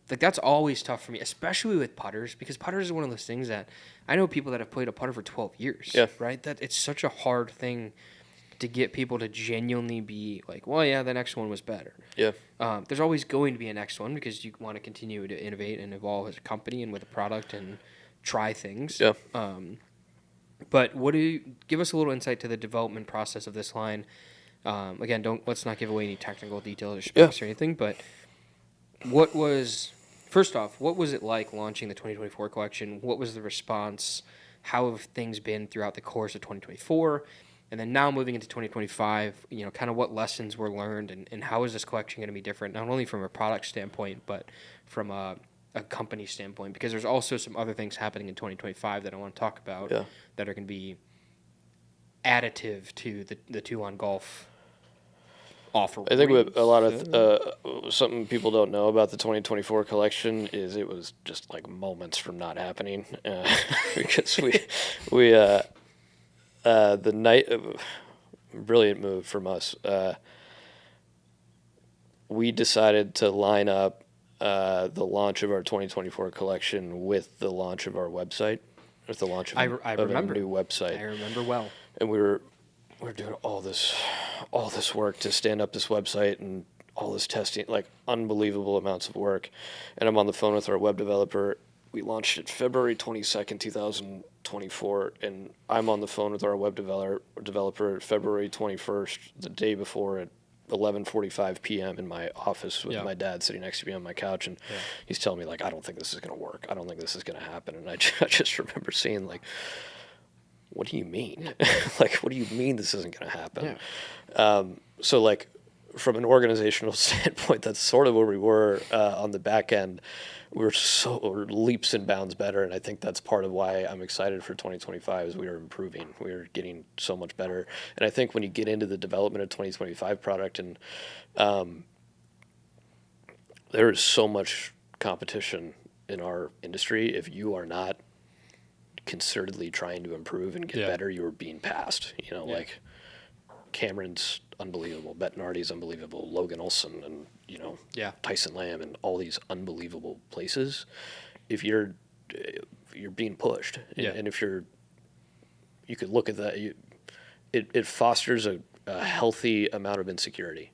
That's always tough for me, especially with putters, because putters is one of those things that I know people that have played a putter for 12 years, right? That it's such a hard thing to get people to genuinely be like, well, yeah, the next one was better. Yeah. There's always going to be a next one because you want to continue to innovate and evolve as a company and with a product and try things. Yeah. But give us a little insight to the development process of this line. Again, let's not give away any technical details or specs or anything, but first off, what was it like launching the 2024 collection? What was the response? How have things been throughout the course of 2024? And then now moving into 2025, kind of what lessons were learned and how is this collection going to be different, not only from a product standpoint, but from a company standpoint, because there's also some other things happening in 2025 that I want to talk about that are going to be additive to the Toulon Golf offer. I think a lot of something people don't know about the 2024 collection is it was just like moments from not happening because we the night brilliant move from us. We decided to line up the launch of our 2024 collection with the launch of our website, with the launch of a new website. I remember well. And we're doing all this work to stand up this website and all this testing, like unbelievable amounts of work. And I'm on the phone with our web developer. We launched it February 22nd, 2024, and I'm on the phone with our web developer February 21st, the day before at 11:45 p.m. in my office with my dad sitting next to me on my couch, and he's telling me, like, I don't think this is going to work. I don't think this is going to happen. And I just remember saying, like, what do you mean? Like, what do you mean this isn't going to happen? Yeah. So, like, from an organizational standpoint, that's sort of where we were on the back end. We're leaps and bounds better, and I think that's part of why I'm excited for 2025 is we are improving. We are getting so much better. And I think when you get into the development of 2025 product, and there is so much competition in our industry. If you are not concertedly trying to improve and get better, you're being passed. Like Cameron's unbelievable, Bettinardi's unbelievable, Logan Olson, and Tyson Lamb, and all these unbelievable places. If you're being pushed, and if you could look at that, it fosters a healthy amount of insecurity.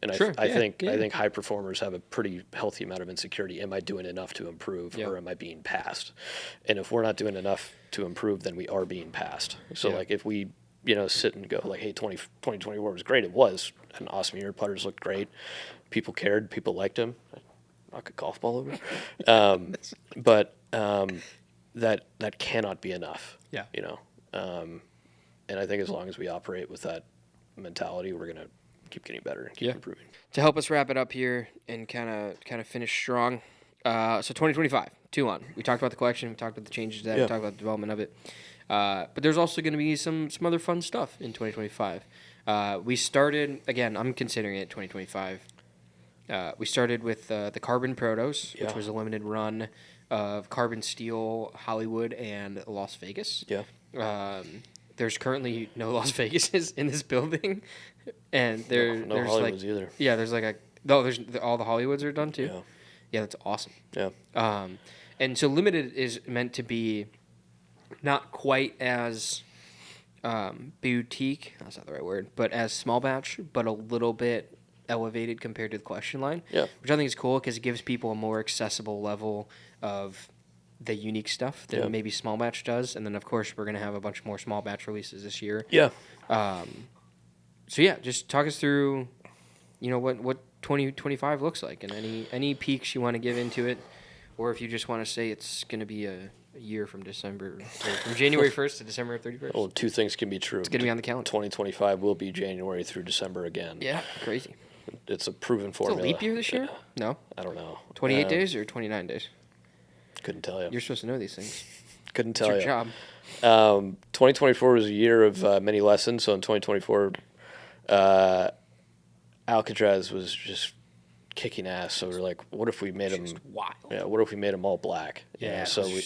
And I think high performers have a pretty healthy amount of insecurity. Am I doing enough to improve, or am I being passed? And if we're not doing enough to improve, then we are being passed. So like if we sit and go like, hey, 2024 was great. It was an awesome year. Putters looked great. People cared. People liked them. Knock a golf ball over. But that cannot be enough. Yeah. And I think as long as we operate with that mentality, we're gonna keep getting better and keep improving. To help us wrap it up here and kind of finish strong. So 2025, Toulon. We talked about the collection. We talked about the changes to that. We talked about the development of it. But there's also going to be some other fun stuff in 2025. We started, again, I'm considering it 2025. We started with the Carbon Protos, which was a limited run of carbon steel, Hollywood, and Las Vegas. Yeah. There's currently no Las Vegases in this building. And there's Hollywoods either. Yeah, there's all the Hollywoods are done too. Yeah. Yeah, that's awesome. Yeah. And so limited is meant to be not quite as boutique, that's not the right word, but as small batch, but a little bit elevated compared to the collection line. Yeah. Which I think is cool because it gives people a more accessible level of the unique stuff that maybe small batch does. And then, of course, we're going to have a bunch more small batch releases this year. Yeah. So, just talk us through, what 2025 looks like and any peaks you want to give into it, or if you just want to say it's going to be a year from from January 1st to December 31st. Well, two things can be true. It's going to be on the calendar. 2025 will be January through December again. Yeah, crazy. It's a proven formula. It's a leap year this year? No. I don't know. 28 days or 29 days? Couldn't tell you. You're supposed to know these things. Couldn't tell you. It's your job. 2024 was a year of many lessons. So in 2024, Alcatraz was just kicking ass. So we're like, what if we made them wild? Yeah, what if we made them all black? Yeah, so cool.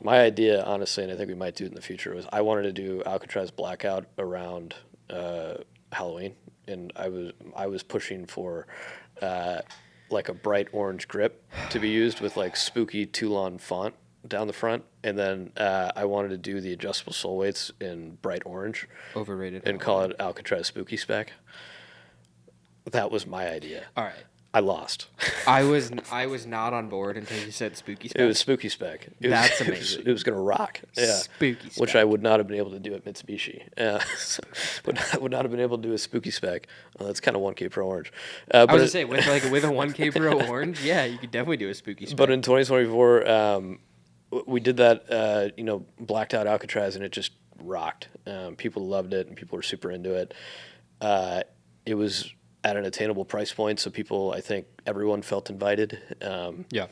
My idea, honestly, and I think we might do it in the future, was I wanted to do Alcatraz blackout around Halloween, and I was pushing for like a bright orange grip to be used with like spooky Toulon font down the front, and then I wanted to do the adjustable sole weights in bright orange, overrated, and call it Alcatraz Spooky Spec. That was my idea. All right. I lost. I was not on board until you said Spooky Spec. It was Spooky Spec. That's amazing. It was going to rock. Yeah. Spooky Spec. Which I would not have been able to do at Mitsubishi. I would not have been able to do a Spooky Spec. Well, that's kind of 1K Pro Orange. I was going to say, with a 1K Pro Orange, yeah, you could definitely do a Spooky Spec. But in 2024, we did that, blacked out Alcatraz, and it just rocked. People loved it, and people were super into it. It was at an attainable price point, so everyone felt invited. Yeah.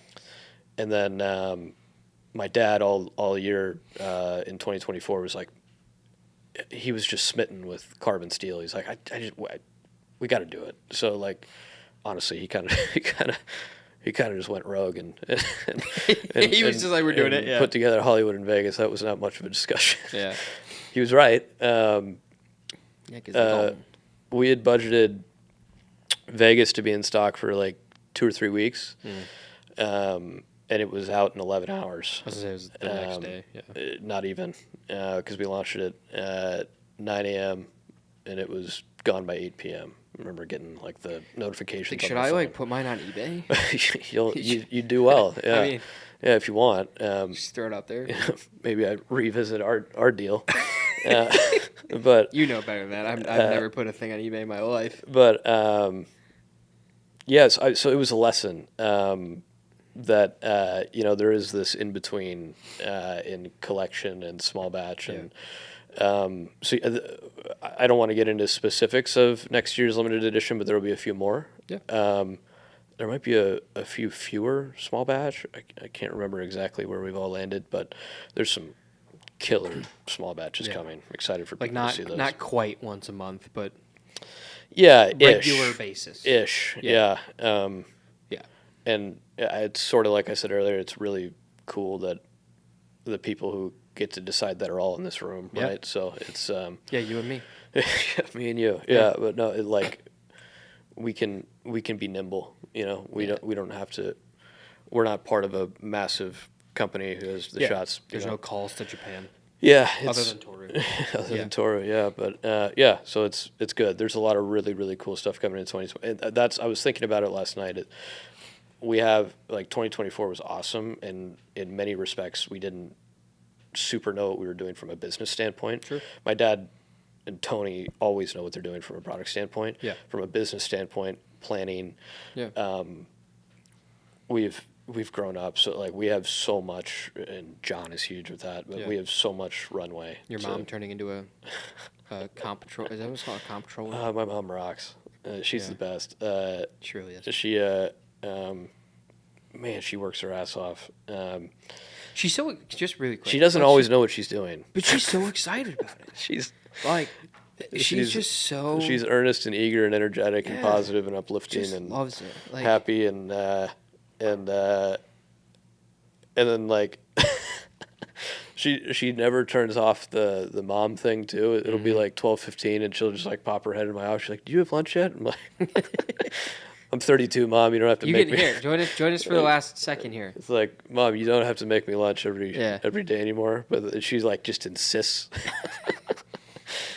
And then my dad all year in 2024 was like, he was just smitten with carbon steel. He's like, we got to do it. So like, honestly, he kind of just went rogue and he was just like, we're doing it. Yeah. Put together Hollywood and Vegas. That was not much of a discussion. Yeah. He was right. Because we had budgeted Vegas to be in stock for like 2 or 3 weeks, and it was out in 11 hours. I was going to say it was the next day. Yeah. Not even, because we launched it at 9 a.m. and it was gone by 8 p.m. I remember getting like the notifications. Should I like put mine on eBay? you do well. Yeah. I mean, yeah, if you want. Just throw it out there. Maybe I'd revisit our deal. But you know better than that. I've never put a thing on eBay in my life. But yes, so it was a lesson that there is this in between in collection and small batch, and I don't want to get into specifics of next year's limited edition, but there will be a few more. Yeah. There might be a few fewer small batch. I can't remember exactly where we've all landed, but there's some killer small batches coming. Excited for people to see those. Not quite once a month, but regular basis. Yeah. Yeah. And it's sort of like I said earlier, it's really cool that the people who get to decide that are all in this room, right? So it's you and me. me and you. Yeah, but no, we can be nimble. We don't have to. We're not part of a massive company who has the shots. There's no calls to Japan. Yeah, other than Toru. Than Toru, yeah, but so it's good. There's a lot of really really cool stuff coming in 2020. And I was thinking about it last night. We have 2024 was awesome, and in many respects we didn't super know what we were doing from a business standpoint. Sure. My dad and Tony always know what they're doing from a product standpoint. Yeah. From a business standpoint, planning. Yeah. We've grown up, so we have so much, and John is huge with that. But we have so much runway. Your mom turning into a comp patrol. Is that what it's called? A comp patroller? My mom rocks. She's the best. She really is. She man, she works her ass off. She's so just really quick. She doesn't always know what she's doing, but she's so excited about it. She's just so. She's earnest and eager and energetic and positive and uplifting just and loves it. Happy and then she never turns off the mom thing too. It'll be 12:15 and she'll just pop her head in my house. She's like, "Do you have lunch yet?" I'm like, "I'm 32, Mom. You don't have to make me." Here, join us for the last second here. It's like, "Mom, you don't have to make me lunch every day anymore." But she's just insists.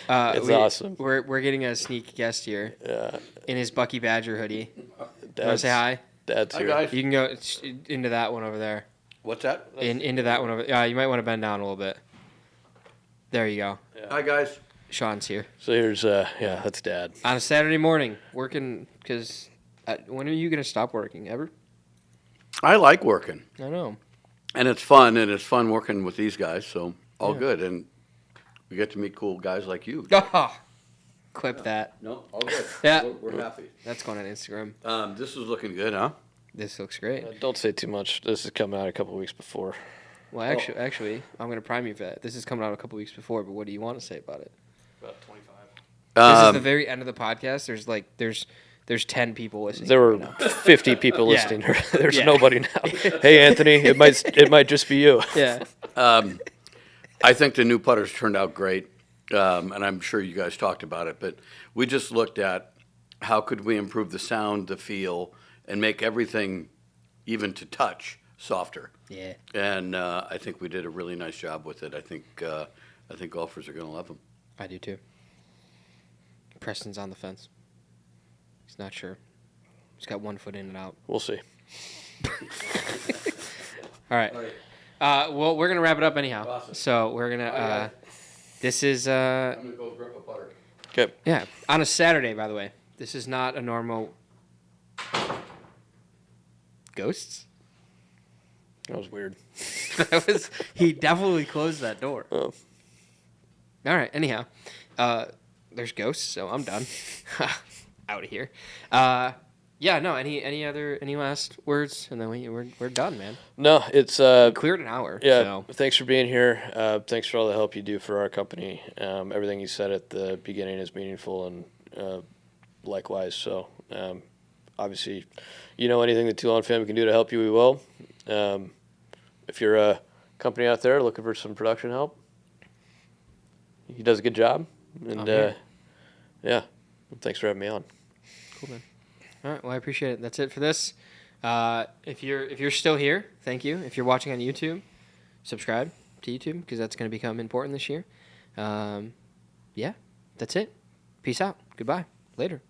It's awesome. We're getting a sneak guest here. Yeah. In his Bucky Badger hoodie. Want to say hi? Dad's here. Hi, guys. You can go into that one over there. What's that? Into that one over. Yeah, you might want to bend down a little bit. There you go. Yeah. Hi, guys. Sean's here. So here's that's Dad. On a Saturday morning, working because when are you gonna stop working? Ever? I like working. I know. And it's fun working with these guys, so all good. And we get to meet cool guys like you. Clip that. No, all good. Yeah. We're happy. That's going on Instagram. This is looking good, huh? This looks great. Don't say too much. This is coming out a couple weeks before. Well, actually, I'm going to prime you for that. This is coming out a couple weeks before, but what do you want to say about it? About 25. This is the very end of the podcast. There's 10 people listening. There were 50 people listening. There's nobody now. Hey, Anthony, it might just be you. Yeah. I think the new putters turned out great, and I'm sure you guys talked about it, but we just looked at how could we improve the sound, the feel, and make everything, even to touch, softer. Yeah. And I think we did a really nice job with it. I think golfers are going to love them. I do too. Preston's on the fence. He's not sure. He's got one foot in and out. We'll see. All right. Well, we're gonna wrap it up anyhow. Awesome. So we're gonna. This is. I'm going to go grip a putter. Okay. Yeah, on a Saturday, by the way. This is not a normal. Ghosts? That was weird. He definitely closed that door. Oh. All right. Anyhow, there's ghosts, so I'm done. Out of here. Yeah. No. Any last words, and then we're done, man. No, it's We cleared an hour. Yeah. So. Thanks for being here. Thanks for all the help you do for our company. Everything you said at the beginning is meaningful, and likewise. So, obviously, anything the Toulon family can do to help you, we will. If you're a company out there looking for some production help, he does a good job. And thanks for having me on. Cool, man. All right. Well, I appreciate it. That's it for this. If you're still here, thank you. If you're watching on YouTube, subscribe to YouTube because that's going to become important this year. Yeah, that's it. Peace out. Goodbye. Later.